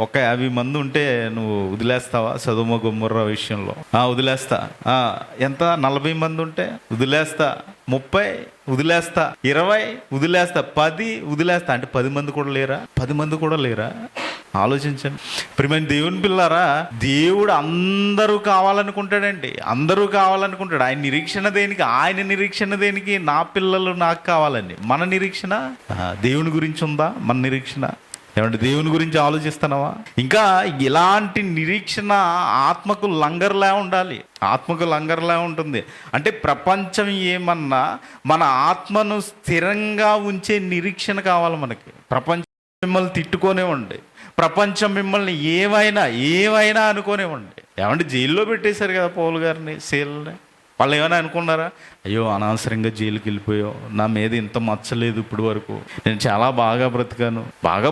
S8: ఒక 50 మంది ఉంటే నువ్వు వదిలేస్తావా? సదొమ గొమొర్రా విషయంలో వదిలేస్తా. ఎంత? 40 మంది ఉంటే వదిలేస్తా, 30 వదిలేస్తా, 20 వదిలేస్తా, 10 వదిలేస్తా. అంటే 10 మంది కూడా లేరా? ఆలోచించండి ప్రియమైన దేవుని పిల్లారా. దేవుడు అందరూ కావాలనుకుంటాడండి, అందరూ కావాలనుకుంటాడు. ఆయన నిరీక్షణ దేనికి? నా పిల్లలు నాకు కావాలండి. మన నిరీక్షణ దేవుని గురించి ఉందా? మన నిరీక్షణ ఏమంటే దేవుని గురించి ఆలోచిస్తున్నావా? ఇంకా ఇలాంటి నిరీక్షణ ఆత్మకు లంగర్లా ఉండాలి, ఆత్మకు లంగర్లా ఉంటుంది. అంటే ప్రపంచం ఏమన్నా మన ఆత్మను స్థిరంగా ఉంచే నిరీక్షణ కావాలి మనకి. ప్రపంచం మిమ్మల్ని తిట్టుకోనివ్వండి, ప్రపంచం మిమ్మల్ని ఏమైనా అనుకోనివ్వండి. ఏమంటే జైల్లో పెట్టేశారు కదా పౌలు గారిని, శీలని. వాళ్ళు ఏమైనా అనుకున్నారా? అయ్యో అనవసరంగా జైలుకి వెళ్ళిపోయావు, నా మీద ఇంత మచ్చలేదు ఇప్పుడు వరకు, నేను చాలా బాగా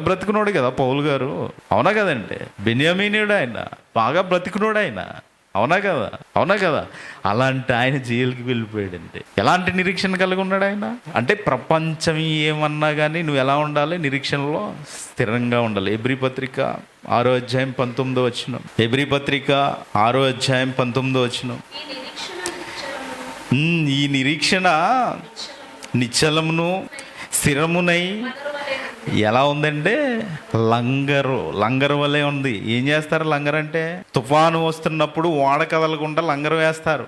S8: బ్రతికినోడు కదా పౌలు గారు, అవునా కదండి? బెన్యామీనీయుడు ఆయన, బాగా బ్రతికినోడు ఆయన, అవునా కదా? అలాంటి ఆయన జైలుకి వెళ్ళిపోయాడండి. ఎలాంటి నిరీక్షణ కలిగి ఉన్నాడు ఆయన? అంటే ప్రపంచం ఏమన్నా కానీ నువ్వు ఎలా ఉండాలి? నిరీక్షణలో స్థిరంగా ఉండాలి. ఎబ్రీ పత్రిక 6వ అధ్యాయం 19వ వచనం. ఎబ్రీ పత్రిక 6వ అధ్యాయం 19వ వచనం. ఈ నిరీక్షణ నిశ్చలమును స్థిరమునై ఎలా ఉందంటే లంగరు వలె ఉంది. ఏం చేస్తారు లంగర్ అంటే? తుఫాను వస్తున్నప్పుడు ఓడ కదలకుండా లంగరు వేస్తారు.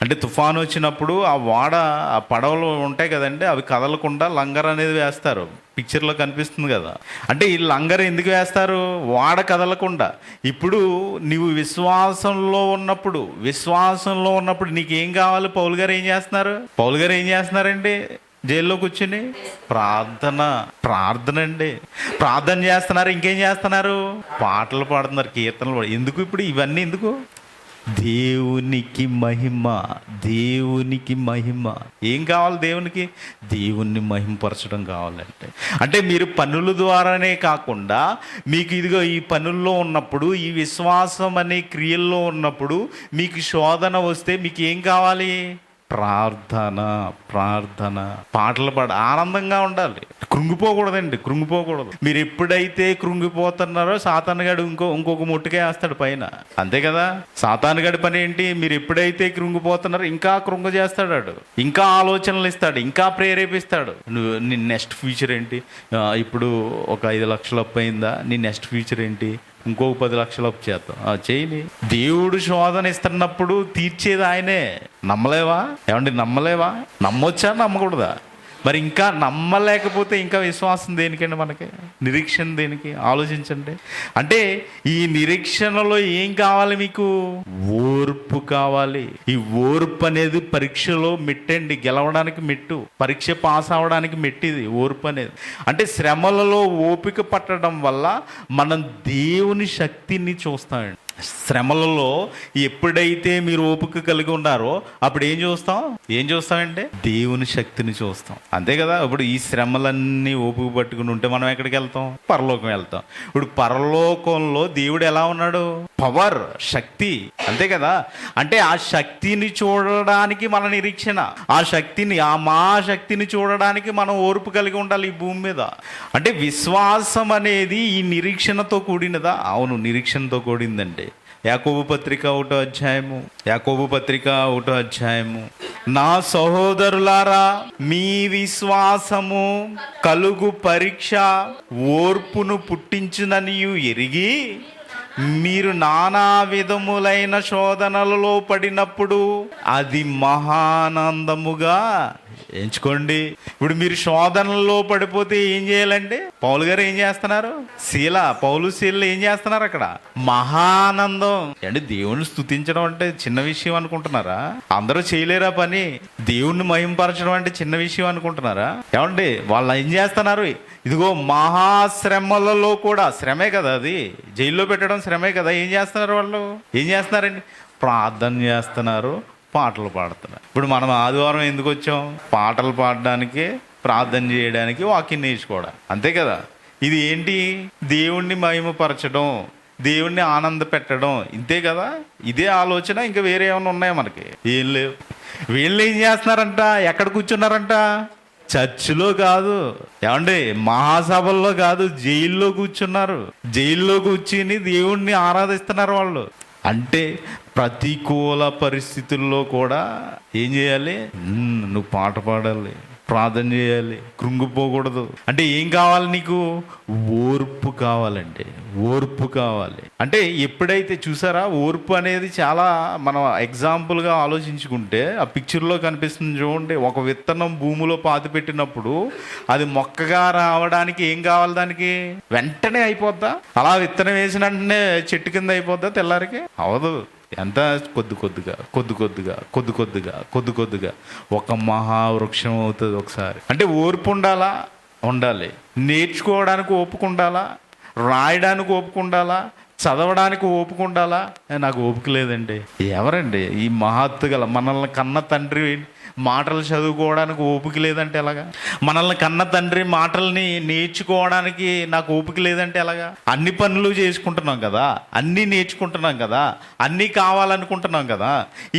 S8: అంటే తుఫాను వచ్చినప్పుడు ఆ పడవలు ఉంటాయి కదండి, అవి కదలకుండా లంగర్ అనేది వేస్తారు. పిక్చర్లో కనిపిస్తుంది కదా. అంటే ఈ లంగర్ ఎందుకు వేస్తారు? ఓడ కదలకుండా. ఇప్పుడు నీవు విశ్వాసంలో ఉన్నప్పుడు నీకేం కావాలి? పౌలు గారు ఏం చేస్తున్నారండి? జైల్లో కూర్చుని ప్రార్థన అండి, ప్రార్థన చేస్తున్నారు. ఇంకేం చేస్తున్నారు? పాటలు పాడుతున్నారు, కీర్తనలు ఎందుకు? ఇప్పుడు ఇవన్నీ ఎందుకు? దేవునికి మహిమ, దేవునికి మహిమ. ఏం కావాలి దేవునికి? దేవుణ్ణి మహిమపరచడం కావాలంటే. అంటే మీరు పనుల ద్వారానే కాకుండా మీకు ఇదిగో ఈ పనుల్లో ఉన్నప్పుడు, ఈ విశ్వాసం అనే క్రియల్లో ఉన్నప్పుడు మీకు శోధన వస్తే మీకు ఏం కావాలి? ప్రార్థన, ప్రార్థన. పాటలు పాడ ఆనందంగా ఉండాలి, కృంగిపోకూడదండి, కృంగిపోకూడదు. మీరు ఎప్పుడైతే కృంగిపోతున్నారో సాతానుగాడు ఇంకొక ముట్టుకే వేస్తాడు పైన, అంతే కదా. సాతానుగాడి పని ఏంటి? మీరు ఎప్పుడైతే కృంగిపోతున్నారో ఇంకా కృంగ చేస్తాడు, ఇంకా ఆలోచనలు ఇస్తాడు, ఇంకా ప్రేరేపిస్తాడు. నీ నెక్స్ట్ ఫ్యూచర్ ఏంటి? ఇప్పుడు ఒక 5 లక్షలు అప్పు అయిందా, నీ నెక్స్ట్ ఫ్యూచర్ ఏంటి? ఇంకొక 10 లక్షలు అప్పు చేద్దాం, చేయని. దేవుడు శోధన ఇస్తున్నప్పుడు తీర్చేది ఆయనే. నమ్మలేవా? ఏమండి నమ్మలేవా? నమ్మొచ్చా నమ్మకూడదా? మరి ఇంకా నమ్మలేకపోతే ఇంకా విశ్వాసం దేనికండి మనకి? నిరీక్షణ దేనికి? ఆలోచించండి. అంటే ఈ నిరీక్షణలో ఏం కావాలి మీకు? ఓర్పు కావాలి. ఈ ఓర్పు అనేది పరీక్షలో మెట్టండి, గెలవడానికి మెట్టు, పరీక్ష పాస్ అవ్వడానికి మెట్టిది ఓర్పు అనేది. అంటే శ్రమలలో ఓపిక పట్టడం వల్ల మనం దేవుని శక్తిని చూస్తామండి. శ్రమలలో ఎప్పుడైతే మీరు ఓపిక కలిగి ఉన్నారో అప్పుడు ఏం చూస్తామంటే దేవుని శక్తిని చూస్తాం, అంతే కదా. ఇప్పుడు ఈ శ్రమలన్నీ ఓపిక పట్టుకుని ఉంటే మనం ఎక్కడికి వెళ్తాం? పరలోకం వెళ్తాం. ఇప్పుడు పరలోకంలో దేవుడు ఎలా ఉన్నాడు? పవర్, శక్తి, అంతే కదా. అంటే ఆ శక్తిని చూడడానికి మన నిరీక్షణ, ఆ శక్తిని, ఆ మహాశక్తిని చూడడానికి మనం ఓర్పు కలిగి ఉండాలి ఈ భూమి మీద. అంటే విశ్వాసం అనేది ఈ నిరీక్షణతో కూడినదా? అవును, నిరీక్షణతో కూడిందండి. యాకోబు పత్రిక 1 అధ్యాయము. నా సహోదరులారా, మీ విశ్వాసము కలుగు పరీక్ష ఓర్పును పుట్టించుననియు ఎరిగి మీరు నానా విధములైన శోధనలలో పడినప్పుడు అది మహానందముగా ఎంచుకోండి. ఇప్పుడు మీరు శోధనలో పడిపోతే ఏం చేయాలండి? పౌలు గారు ఏం చేస్తున్నారు? పౌలు శీల ఏం చేస్తున్నారు అక్కడ? మహానందం. అంటే దేవుణ్ణి స్తుతించడం అంటే చిన్న విషయం అనుకుంటున్నారా? అందరూ చేయలేరా పని? దేవుణ్ణి మహింపరచడం అంటే చిన్న విషయం అనుకుంటున్నారా? ఏమండి వాళ్ళు ఏం చేస్తున్నారు? ఇదిగో మహాశ్రమలలో కూడా, శ్రమే కదా అది, జైల్లో పెట్టడం శ్రమే కదా. ఏం చేస్తున్నారు వాళ్ళు? ఏం చేస్తున్నారండి? ప్రార్థన చేస్తున్నారు, పాటలు పాడుతున్నారు. ఇప్పుడు మనం ఆదివారం ఎందుకు వచ్చాం? పాటలు పాడడానికి, ప్రార్థన చేయడానికి, వాక్యం నేర్చుకోవడం, అంతే కదా. ఇది ఏంటి? దేవుణ్ణి మహిమపరచడం, దేవుణ్ణి ఆనంద పెట్టడం, ఇంతే కదా. ఇదే ఆలోచన. ఇంకా వేరే ఏమైనా ఉన్నాయా మనకి? ఏం లేవు. వీళ్ళు ఏం చేస్తున్నారంట? ఎక్కడ కూర్చున్నారంట? చర్చిలో కాదు, ఏమండి మహాసభల్లో కాదు, జైల్లో కూర్చున్నారు. జైల్లో కూర్చుని దేవుణ్ణి ఆరాధిస్తున్నారు వాళ్ళు. అంటే ప్రతికూల పరిస్థితుల్లో కూడా ఏం చేయాలి? నువ్వు పాట పాడాలి, ప్రార్థన చేయాలి, కృంగిపోకూడదు. అంటే ఏం కావాలి నీకు? ఓర్పు కావాలండి, ఓర్పు కావాలి. అంటే ఎప్పుడైతే చూసారా, ఓర్పు అనేది చాలా మనం ఎగ్జాంపుల్గా ఆలోచించుకుంటే ఆ పిక్చర్లో కనిపిస్తుంది చూడండి. ఒక విత్తనం భూమిలో పాతి పెట్టినప్పుడు అది మొక్కగా రావడానికి ఏం కావాలి? దానికి వెంటనే అయిపోద్దా? అలా విత్తనం వేసిన వెంటనే చెట్టు కింద అయిపోద్దా తెల్లారికి? అవదు. ఎంత కొద్ది కొద్దిగా ఒక మహావృక్షం అవుతుంది ఒకసారి. అంటే ఓర్పు ఉండాలి. నేర్చుకోవడానికి ఓపిక ఉండాలా, రాయడానికి ఓపిక ఉండాలా, చదవడానికి ఓపిక ఉండాలా. నాకు ఓపిక లేదండి. ఎవరండి ఈ మహత్తు గల మనల్ని కన్న తండ్రి మాటలు చదువుకోవడానికి ఓపిక లేదంటే ఎలాగా? మనల్ని కన్న తండ్రి మాటల్ని నేర్చుకోవడానికి నాకు ఓపిక లేదంటే ఎలాగా? అన్ని పనులు చేసుకుంటున్నాం కదా, అన్నీ నేర్చుకుంటున్నాం కదా, అన్నీ కావాలనుకుంటున్నాం కదా.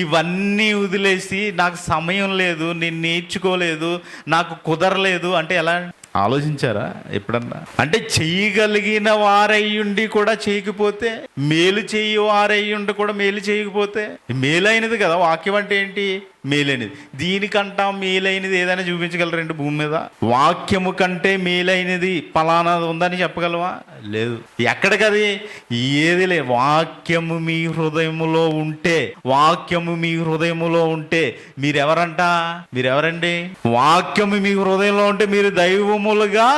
S8: ఇవన్నీ వదిలేసి నాకు సమయం లేదు, నేను నేర్చుకోలేదు, నాకు కుదరలేదు అంటే ఎలా? ఆలోచించారా ఎప్పుడన్నా? అంటే చెయ్యగలిగిన వారయ్యుండి కూడా చేయకపోతే, మేలు చెయ్యి వారయ్యుండి కూడా మేలు చేయకపోతే, మేలైనది కదా వాక్యం అంటే ఏంటి? మేలైనది. దీనికంటా మేలైనది ఏదైనా చూపించగలరండి భూమి మీద? వాక్యము కంటే మేలైనది పలానాది ఉందని చెప్పగలవా? లేదు. ఎక్కడికది? ఏది లేదు. వాక్యము మీ హృదయములో ఉంటే మీరెవరండి? వాక్యము మీ హృదయంలో ఉంటే మీరు దైవములుగా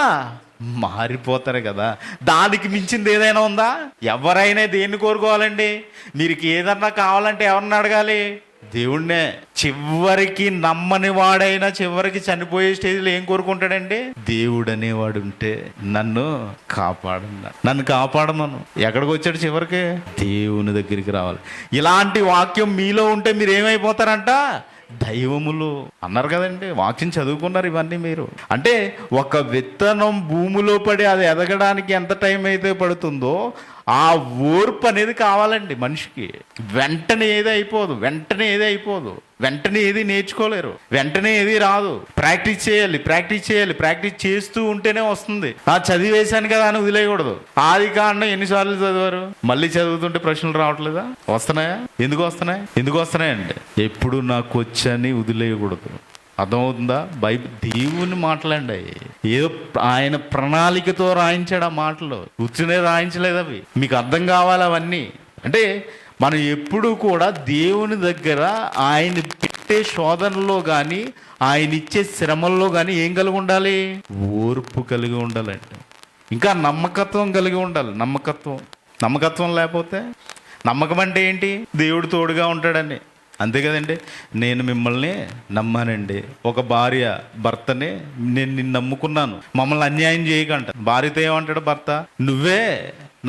S8: మారిపోతారు కదా. దానికి మించింది ఏదైనా ఉందా? ఎవరైనా దేన్ని కోరుకోవాలండి? మీరు ఏదన్నా కావాలంటే ఎవరిని అడగాలి? దేవుణ్ణే. చివరికి నమ్మని వాడైనా చివరికి చనిపోయే స్టేజ్లో ఏం కోరుకుంటాడండి? దేవుడు అనేవాడు ఉంటే నన్ను కాపాడమను. ఎక్కడికి వచ్చాడు చివరికి? దేవుని దగ్గరికి రావాలి. ఇలాంటి వాక్యం మీలో ఉంటే మీరు ఏమైపోతారంట? దైవములు అన్నారు కదండి, వాక్యం చదువుకున్నారు ఇవన్నీ మీరు. అంటే ఒక విత్తనం భూమిలో పడి అది ఎదగడానికి ఎంత టైం అయితే పడుతుందో ఆ ఓర్పు అనేది కావాలండి మనిషికి. వెంటనే ఏది అయిపోదు, వెంటనే ఏది నేర్చుకోలేరు, వెంటనే ఏది రాదు. ప్రాక్టీస్ చేయాలి. చేస్తూ ఉంటేనే వస్తుంది. చదివేశాను కదా అని వదిలేయకూడదు. ఆది కాండం ఎన్నిసార్లు చదివారు? మళ్ళీ చదువుతుంటే ప్రశ్నలు రావట్లేదా? వస్తున్నాయా? ఎందుకు వస్తున్నాయండి? ఎప్పుడు నాకు వచ్చని వదిలేయకూడదు. అర్థమవుతుందా? బైబిల్ దేవుని మాటలండి. ఏదో ఆయన ప్రణాళికతో రాయించాడు ఆ మాటలు, కూర్చునే రాయించలేదు అవి. మీకు అర్థం కావాలి అవన్నీ. అంటే మనం ఎప్పుడు కూడా దేవుని దగ్గర ఆయన పెట్టే శోధనలో కానీ ఆయన ఇచ్చే శ్రమల్లో కానీ ఏం కలిగి ఉండాలి? ఓర్పు కలిగి ఉండాలండి. ఇంకా నమ్మకత్వం కలిగి ఉండాలి. నమ్మకత్వం లేకపోతే, నమ్మకం అంటే ఏంటి? దేవుడు తోడుగా ఉంటాడని. అంతే కదండి. నేను మిమ్మల్ని నమ్మానండి. ఒక భార్య భర్తని, నేను నిన్ను నమ్ముకున్నాను, మమ్మల్ని అన్యాయం చేయకంట. భార్యతో ఏమంటాడు భర్త? నువ్వే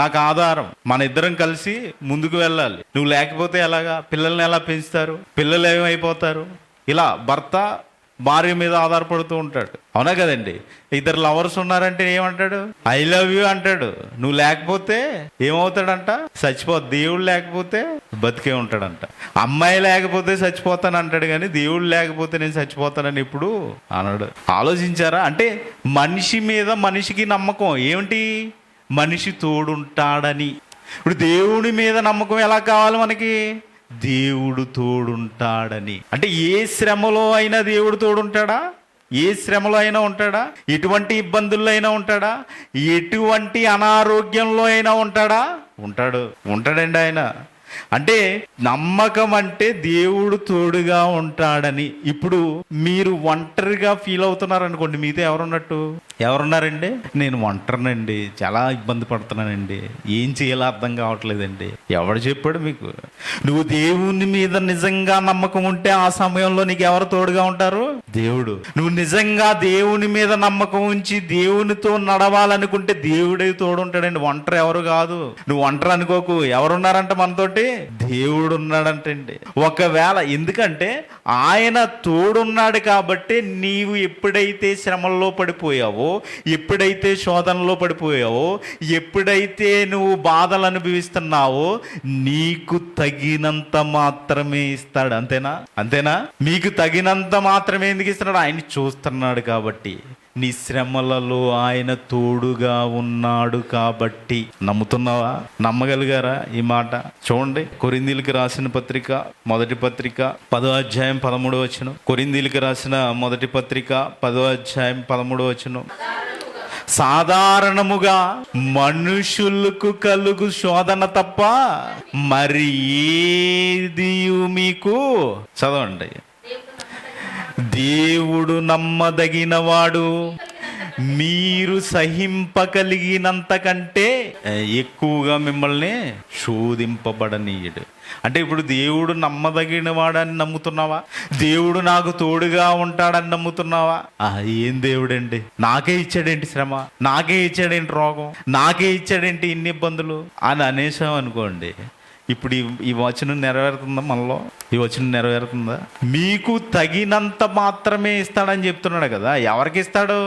S8: నాకు ఆధారం, మన ఇద్దరం కలిసి ముందుకు వెళ్ళాలి, నువ్వు లేకపోతే ఎలాగా? పిల్లల్ని ఎలా పెంచుతారు? పిల్లలు ఏమైపోతారు? ఇలా భర్త భార్య మీద ఆధారపడుతూ ఉంటాడు. అవునా కదండి? ఇద్దరు లవర్స్ ఉన్నారంటే ఏమంటాడు? ఐ లవ్ యూ అంటాడు. నువ్వు లేకపోతే ఏమవుతాడంట? దేవుడు లేకపోతే బతికే ఉంటాడంట. అమ్మాయి లేకపోతే చచ్చిపోతాను అంటాడు, కానీ దేవుడు లేకపోతే నేను చచ్చిపోతానని ఇప్పుడు అన్నాడు. ఆలోచించారా? అంటే మనిషి మీద మనిషికి నమ్మకం ఏమిటి? మనిషి తోడుంటాడని. ఇప్పుడు దేవుడి మీద నమ్మకం ఎలా కావాలి మనకి? దేవుడు తోడుంటాడని. అంటే ఏ శ్రమలో అయినా దేవుడు తోడుంటాడా? ఏ శ్రమలో అయినా ఉంటాడా? ఎటువంటి ఇబ్బందుల్లో అయినా ఉంటాడా? ఎటువంటి అనారోగ్యంలో అయినా ఉంటాడా? ఉంటాడండి ఆయన. అంటే నమ్మకం అంటే దేవుడు తోడుగా ఉంటాడని. ఇప్పుడు మీరు ఒంటరిగా ఫీల్ అవుతున్నారు అనుకోండి, మీతో ఎవరున్నారండి? నేను ఒంటరినండి, చాలా ఇబ్బంది పడుతున్నానండి, ఏం చేయాలో అర్థం కావట్లేదండి. ఎవడు చెప్పాడు మీకు? నువ్వు దేవుని మీద నిజంగా నమ్మకం ఉంటే ఆ సమయంలో నీకు ఎవరు తోడుగా ఉంటారు? దేవుడు. నువ్వు నిజంగా దేవుని మీద నమ్మకం ఉంచి దేవునితో నడవాలనుకుంటే దేవుడే తోడుంటాడండి. ఒంటరి ఎవరు కాదు. నువ్వు ఒంటరి అనుకోకు. ఎవరున్నారంట మనతోటి? దేవుడు ఉన్నాడంటండి. ఒకవేళ, ఎందుకంటే ఆయన తోడున్నాడు కాబట్టి నీవు ఎప్పుడైతే శ్రమల్లో పడిపోయావో, ఎప్పుడైతే శోధనలో పడిపోయావో, ఎప్పుడైతే నువ్వు బాధలు అనుభవిస్తున్నావో నీకు తగినంత మాత్రమే ఇస్తాడు. అంతేనా? మీకు తగినంత మాత్రమే ఎందుకు ఇస్తున్నాడు? ఆయన చూస్తున్నాడు కాబట్టి. నీ శ్రమలలో ఆయన తోడుగా ఉన్నాడు కాబట్టి. నమ్ముతున్నావా? నమ్మగలిగారా ఈ మాట? చూడండి, కొరింథీయులకు రాసిన పత్రిక, మొదటి పత్రిక 10వ అధ్యాయం 13వ వచనం. కొరింథీయులకు రాసిన మొదటి పత్రిక 10వ అధ్యాయం 13వ వచనం. సాధారణముగా మనుషులకు కలుగు శోధన తప్ప మరి ఏది మీకు, చదవండి, దేవుడు నమ్మదగినవాడు, మీరు సహింపగలిగినంత కంటే ఎక్కువగా మిమ్మల్ని శోధింపబడనీయడు. అంటే ఇప్పుడు దేవుడు నమ్మదగిన వాడని నమ్ముతున్నావా? దేవుడు నాకు తోడుగా ఉంటాడని నమ్ముతున్నావా? ఏం దేవుడండి, నాకే ఇచ్చాడేంటి శ్రమ, నాకే ఇచ్చాడేంటి రోగం, నాకే ఇచ్చాడేంటి ఇన్ని ఇబ్బందులు అని అనేసాం అనుకోండి. ఇప్పుడు ఈ వచనం నెరవేరుతుందా? మనలో ఈ వచనం నెరవేరుతుందా? మీకు తగినంత మాత్రమే ఇస్తాడని చెప్తున్నాడు కదా. ఎవరికి ఇస్తాడు?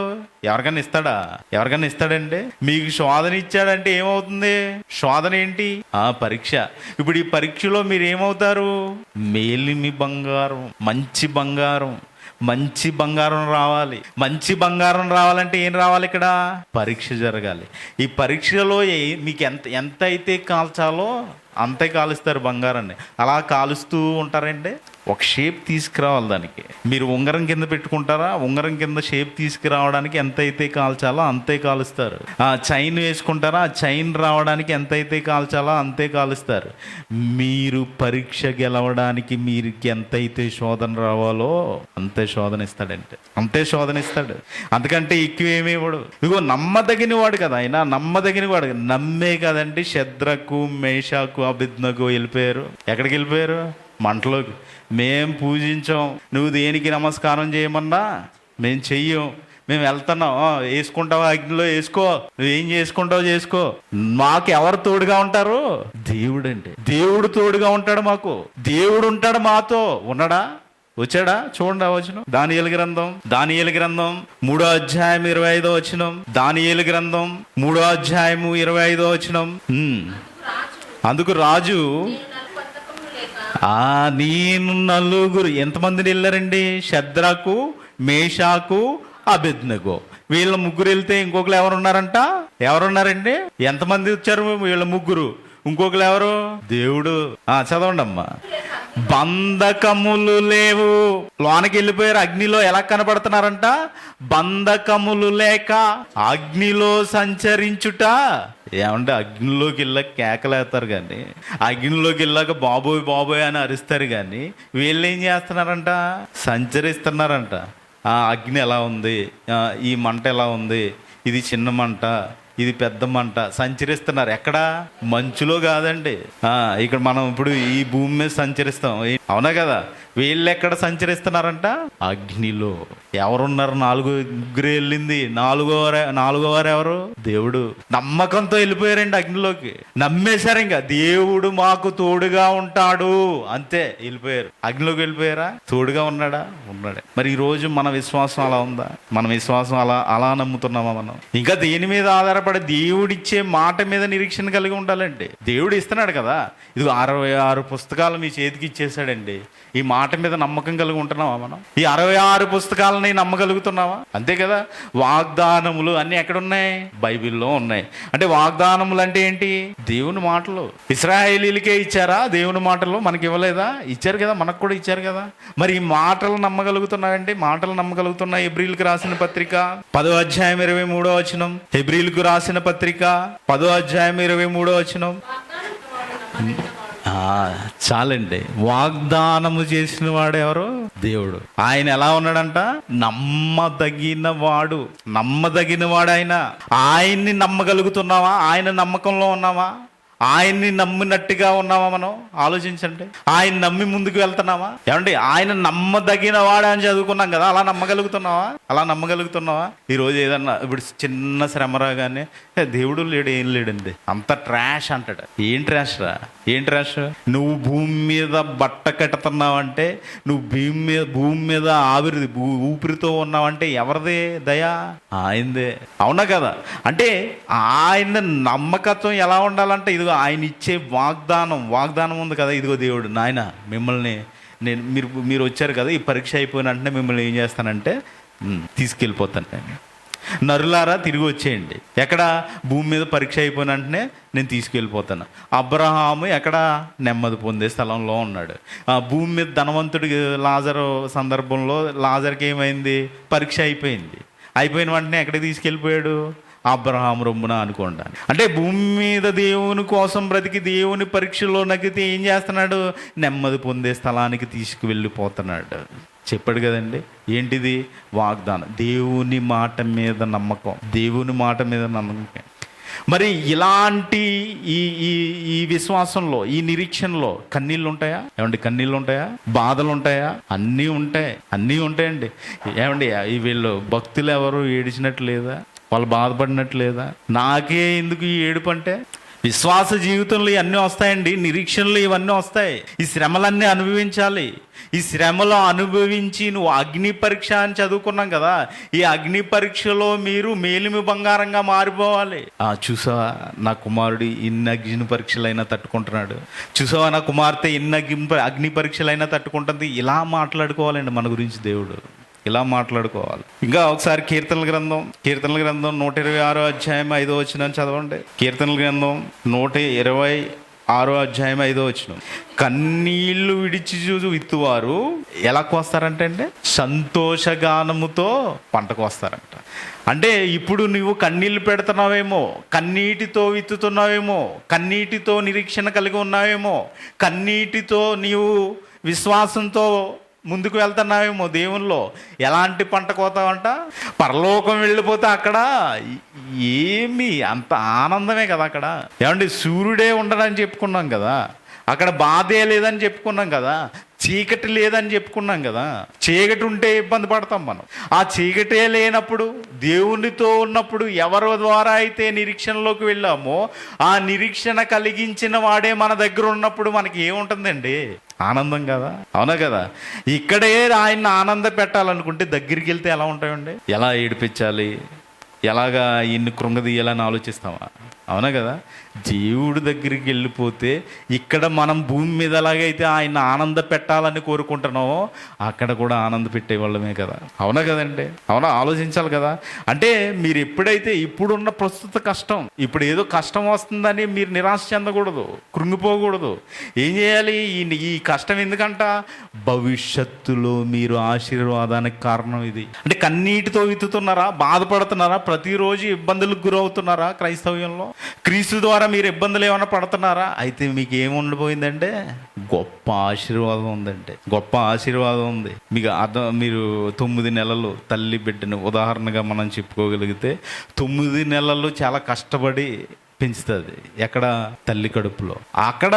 S8: ఎవరికైనా ఇస్తాడండి? మీకు శోధన ఇచ్చాడంటే ఏమవుతుంది? శోధన ఏంటి? పరీక్ష. ఇప్పుడు ఈ పరీక్షలో మీరు ఏమవుతారు? మేలిమి బంగారం, మంచి బంగారం రావాలి. మంచి బంగారం రావాలంటే ఏం రావాలి? ఇక్కడ పరీక్ష జరగాలి. ఈ పరీక్షలో మీకు ఎంత అయితే కాల్చాలో అంతే కాలుస్తారు బంగారాన్ని. అలా కాలుస్తూ ఉంటారండి. ఒక షేప్ తీసుకురావాలి దానికి. మీరు ఉంగరం కింద పెట్టుకుంటారా? ఉంగరం కింద షేప్ తీసుకురావడానికి ఎంత అయితే కాల్చాలో అంతే కాలుస్తారు. చైన్ వేసుకుంటారా? ఆ చైన్ రావడానికి ఎంత అయితే కాల్చాలో అంతే కాలుస్తారు. మీరు పరీక్ష గెలవడానికి మీరు ఎంతైతే శోధన రావాలో అంతే శోధన ఇస్తాడు. అందుకంటే ఎక్కువ ఏమి ఇవ్వడు. ఇగో నమ్మదగిన వాడు కదా ఆయన. నమ్మదగిన వాడు నమ్మే కదండి శద్రకు, మేషాకు, అబేద్నెగో వెళ్ళిపోయారు. ఎక్కడికి వెళ్ళిపోయారు? మంటలోకి. మేం పూజించాం, నువ్వు దేనికి నమస్కారం చేయమన్నా మేము చెయ్యం, మేము వెళ్తున్నాం. వేసుకుంటావా అగ్నిలో వేసుకో, నువ్వేం చేసుకుంటావు చేసుకో. మాకు ఎవరు తోడుగా ఉంటారు? దేవుడు అండి. దేవుడు తోడుగా ఉంటాడు మాకు. దేవుడు ఉంటాడు మాతో. ఉన్నాడా? వచ్చాడా? చూడండి వచనం. దానియేలు గ్రంథం 3వ అధ్యాయం 25వ వచనం. దానియేలు గ్రంథం 3వ అధ్యాయం 25వ వచనం. అందుకు రాజు నేను నలుగురు, ఎంతమందిని వెళ్ళారండి? శద్రకు, మేషాకు, అబేద్నెగో. వీళ్ళ ముగ్గురు వెళ్తే ఇంకొకరు ఎవరున్నారండి? ఎంతమంది వచ్చారు? వీళ్ళ ముగ్గురు. ఇంకొకరు ఎవరు? దేవుడు. చదవండి అమ్మా. బంధకములు లేవు. లోనకి వెళ్ళిపోయారు. అగ్నిలో ఎలా కనపడుతున్నారంట? బంధకములు లేక అగ్నిలో సంచరించుట. ఏమంటే అగ్నిలోకి వెళ్ళాక కేకలేస్తారు కానీ, అగ్నిలోకి వెళ్ళాక బాబోయ్ బాబోయ్ అని అరుస్తారు కానీ, వీళ్ళు ఏం చేస్తున్నారంట? సంచరిస్తున్నారంట. అగ్ని ఎలా ఉంది, ఈ మంట ఎలా ఉంది, ఇది చిన్న మంట, ఇది పెద్ద మంట. సంచరిస్తున్నారు. ఎక్కడ? మంచులో కాదండి. ఇక్కడ మనం ఇప్పుడు ఈ భూమి మీద సంచరిస్తాం, అవునా కదా? వీళ్ళు ఎక్కడ సంచరిస్తున్నారంట? అగ్నిలో. ఎవరున్నారు? ముగ్గురు వెళ్ళింది. నాలుగో వారు ఎవరు? దేవుడు. నమ్మకంతో వెళ్ళిపోయారండి అగ్నిలోకి. నమ్మేశారు. ఇంకా దేవుడు మాకు తోడుగా ఉంటాడు, అంతే. వెళ్ళిపోయారు. అగ్నిలోకి వెళ్ళిపోయారా? తోడుగా ఉన్నాడా? ఉన్నాడే. మరి ఈ రోజు మన విశ్వాసం అలా ఉందా? మన విశ్వాసం అలా నమ్ముతున్నామా మనం? ఇంకా దేని మీద ఆధారపడి? దేవుడిచ్చే మాట మీద నిరీక్షణ కలిగి ఉండాలండి. దేవుడు ఇస్తున్నాడు కదా. ఇది 66 పుస్తకాలు మీ చేతికి ఇచ్చేసాడండి. ఈ మాట మీద నమ్మకం కలిగి ఉంటున్నావా మనం? ఈ 66 పుస్తకాలని నమ్మగలుగుతున్నావా? అంతే కదా. వాగ్దానములు అన్ని ఎక్కడున్నాయి? బైబిల్లో ఉన్నాయి. అంటే వాగ్దానములు అంటే ఏంటి? దేవుని మాటలు. ఇశ్రాయేలీలకే ఇచ్చారా దేవుని మాటలు? మనకి ఇవ్వలేదా? ఇచ్చారు కదా, మనకు కూడా ఇచ్చారు కదా. మరి ఈ మాటలు నమ్మగలుగుతున్నాయండి. మాటలు నమ్మగలుగుతున్నాయి. హెబ్రీయులకు రాసిన పత్రిక 10వ అధ్యాయం 23వ వచనం. హెబ్రీయులకు రాసిన పత్రిక 10వ అధ్యాయం 23వ వచనం. చాలండి. వాగ్దానము చేసిన వాడు ఎవరు? దేవుడు. ఆయన ఎలా ఉన్నాడంట? నమ్మదగిన వాడు. ఆయన్ని నమ్మగలుగుతున్నావా? ఆయన నమ్మకంలో ఉన్నావా? ఆయన్ని నమ్మినట్టుగా ఉన్నావా మనం? ఆలోచించండి. ఆయన నమ్మి ముందుకు వెళ్తున్నావా? ఏమండి, ఆయన నమ్మదగిన వాడు అని చదువుకున్నాం కదా, అలా నమ్మగలుగుతున్నావా? ఈరోజు ఏదన్నా ఇప్పుడు చిన్న శ్రమ రాగానే దేవుడు లేడు, ఏం లేడండి, అంత ట్రాష్ అంటాడు. ఏం ట్రాష్? నువ్వు భూమి మీద బట్ట కట్టుతున్నావంటే, నువ్వు భూమి మీద ఆవిరిది ఊపిరితో ఉన్నావంటే ఎవరిదే దయా? ఆయనదే. అవునా కదా? అంటే ఆయన నమ్మకత్వం ఎలా ఉండాలంటే, ఇదిగో ఆయన ఇచ్చే వాగ్దానం ఉంది కదా. ఇదిగో దేవుడు, నాయన మిమ్మల్ని మీరు వచ్చారు కదా, ఈ పరీక్ష అయిపోయిన వెంటనే మిమ్మల్ని ఏం చేస్తానంటే తీసుకెళ్ళిపోతాను నేను. నరులారా తిరిగి వచ్చేయండి. ఎక్కడ? భూమి మీద పరీక్ష అయిపోయిన వెంటనే నేను తీసుకెళ్ళిపోతాను. అబ్రహాము ఎక్కడ? నెమ్మది పొందే స్థలంలో ఉన్నాడు. భూమి మీద ధనవంతుడి లాజరు సందర్భంలో లాజర్కి ఏమైంది? పరీక్ష అయిపోయిన వెంటనే ఎక్కడికి తీసుకెళ్ళిపోయాడు? అబ్రహాము రొమ్మున అనుకోండి. అంటే భూమి మీద దేవుని కోసం బ్రతికి దేవుని పరీక్షలో నగితే ఏం చేస్తున్నాడు? నెమ్మది పొందే స్థలానికి తీసుకువెళ్ళిపోతున్నాడు. చెప్పాడు కదండి. ఏంటిది? వాగ్దానం. దేవుని మాట మీద నమ్మకం. మరి ఇలాంటి ఈ విశ్వాసంలో, ఈ నిరీక్షణలో కన్నీళ్ళు ఉంటాయా? ఏమండి, కన్నీళ్ళు ఉంటాయా? బాధలు ఉంటాయా? అన్నీ ఉంటాయండి. ఏమండి, వీళ్ళు భక్తులు ఎవరు ఏడిచినట్టు లేదా? వాళ్ళు బాధపడినట్టు లేదా? నాకే ఎందుకు ఈ ఏడుపు అంటే? విశ్వాస జీవితంలో ఇవన్నీ వస్తాయండి. నిరీక్షణలు ఇవన్నీ వస్తాయి. ఈ శ్రమలన్నీ అనుభవించాలి. ఈ శ్రమలో అనుభవించి నువ్వు అగ్ని పరీక్ష అని చదువుకున్నాం కదా, ఈ అగ్ని పరీక్షలో మీరు మేలిమి బంగారంగా మారిపోవాలి. చూసావా నా కుమారుడు ఇన్ని అగ్ని పరీక్షలైనా తట్టుకుంటున్నాడు, చూసావా నా కుమార్తె ఇన్ని అగ్ని పరీక్షలైనా తట్టుకుంటుంది. ఇలా మాట్లాడుకోవాలండి మన గురించి దేవుడు, ఇలా మాట్లాడుకోవాలి. ఇంకా ఒకసారి కీర్తనల గ్రంథం 126వ అధ్యాయం 5వ వచనం చదవండి. కీర్తనల గ్రంథం 126వ అధ్యాయం 5వ వచనం. కన్నీళ్లు విడిచి విత్తువారు ఎలా కోస్తారంటే అండి, సంతోషగానముతో పంటకు వస్తారంట. అంటే ఇప్పుడు నువ్వు కన్నీళ్లు పెడుతున్నావేమో, కన్నీటితో విత్తుతున్నావేమో, కన్నీటితో నిరీక్షణ కలిగి ఉన్నావేమో, కన్నీటితో నీవు విశ్వాసంతో ముందుకు వెళ్తున్నావేమో దేవుల్లో. ఎలాంటి పంట కోతావంట? పరలోకం వెళ్ళిపోతే అక్కడ ఏమి అంత ఆనందమే కదా అక్కడ. ఏమంటే సూర్యుడే ఉండడని చెప్పుకున్నాం కదా, అక్కడ బాధే లేదని చెప్పుకున్నాం కదా, చీకటి లేదని చెప్పుకున్నాం కదా. చీకటి ఉంటే ఇబ్బంది పడతాం మనం. ఆ చీకటే లేనప్పుడు, దేవునితో ఉన్నప్పుడు, ఎవరి ద్వారా అయితే నిరీక్షణలోకి వెళ్ళామో ఆ నిరీక్షణ కలిగించిన వాడే మన దగ్గర ఉన్నప్పుడు మనకి ఏముంటుందండి? ఆనందం కదా, అవునా కదా? ఇక్కడే ఆయన్ని ఆనంద పెట్టాలనుకుంటే దగ్గరికి వెళ్తే ఎలా ఉంటాయండి? ఎలా ఏడిపించాలి, ఎలాగా ఇన్ని కృంగదీయాలని ఆలోచిస్తామా? అవునా కదా? దేవుడి దగ్గరికి వెళ్ళిపోతే ఇక్కడ మనం భూమి మీద ఎలాగైతే ఆయన ఆనంద పెట్టాలని కోరుకుంటున్నామో అక్కడ కూడా ఆనంద పెట్టేవాళ్ళమే కదా, అవునా కదండి? అవునా, ఆలోచించాలి కదా. అంటే మీరు ఎప్పుడైతే ఇప్పుడున్న ప్రస్తుత కష్టం, ఇప్పుడు ఏదో కష్టం వస్తుందని మీరు నిరాశ చెందకూడదు, కృంగిపోకూడదు. ఏం చేయాలి? ఈ కష్టం ఎందుకంట? భవిష్యత్తులో మీరు ఆశీర్వాదానికి కారణం ఇది. అంటే కన్నీటితో విత్తుతున్నారా, బాధపడుతున్నారా, ప్రతిరోజు ఇబ్బందులకు గురవుతున్నారా? క్రైస్తవ్యంలో క్రీస్తు ద్వారా మీరు ఇబ్బందులు ఏమైనా పడుతున్నారా? అయితే మీకు ఏముండిపోయిందంటే గొప్ప ఆశీర్వాదం ఉందంటే, గొప్ప ఆశీర్వాదం ఉంది మీకు. మీరు 9 నెలలు తల్లి బిడ్డను ఉదాహరణగా మనం చెప్పుకోగలిగితే 9 నెలలు చాలా కష్టపడి పెంచుతుంది. ఎక్కడ? తల్లి కడుపులో. అక్కడ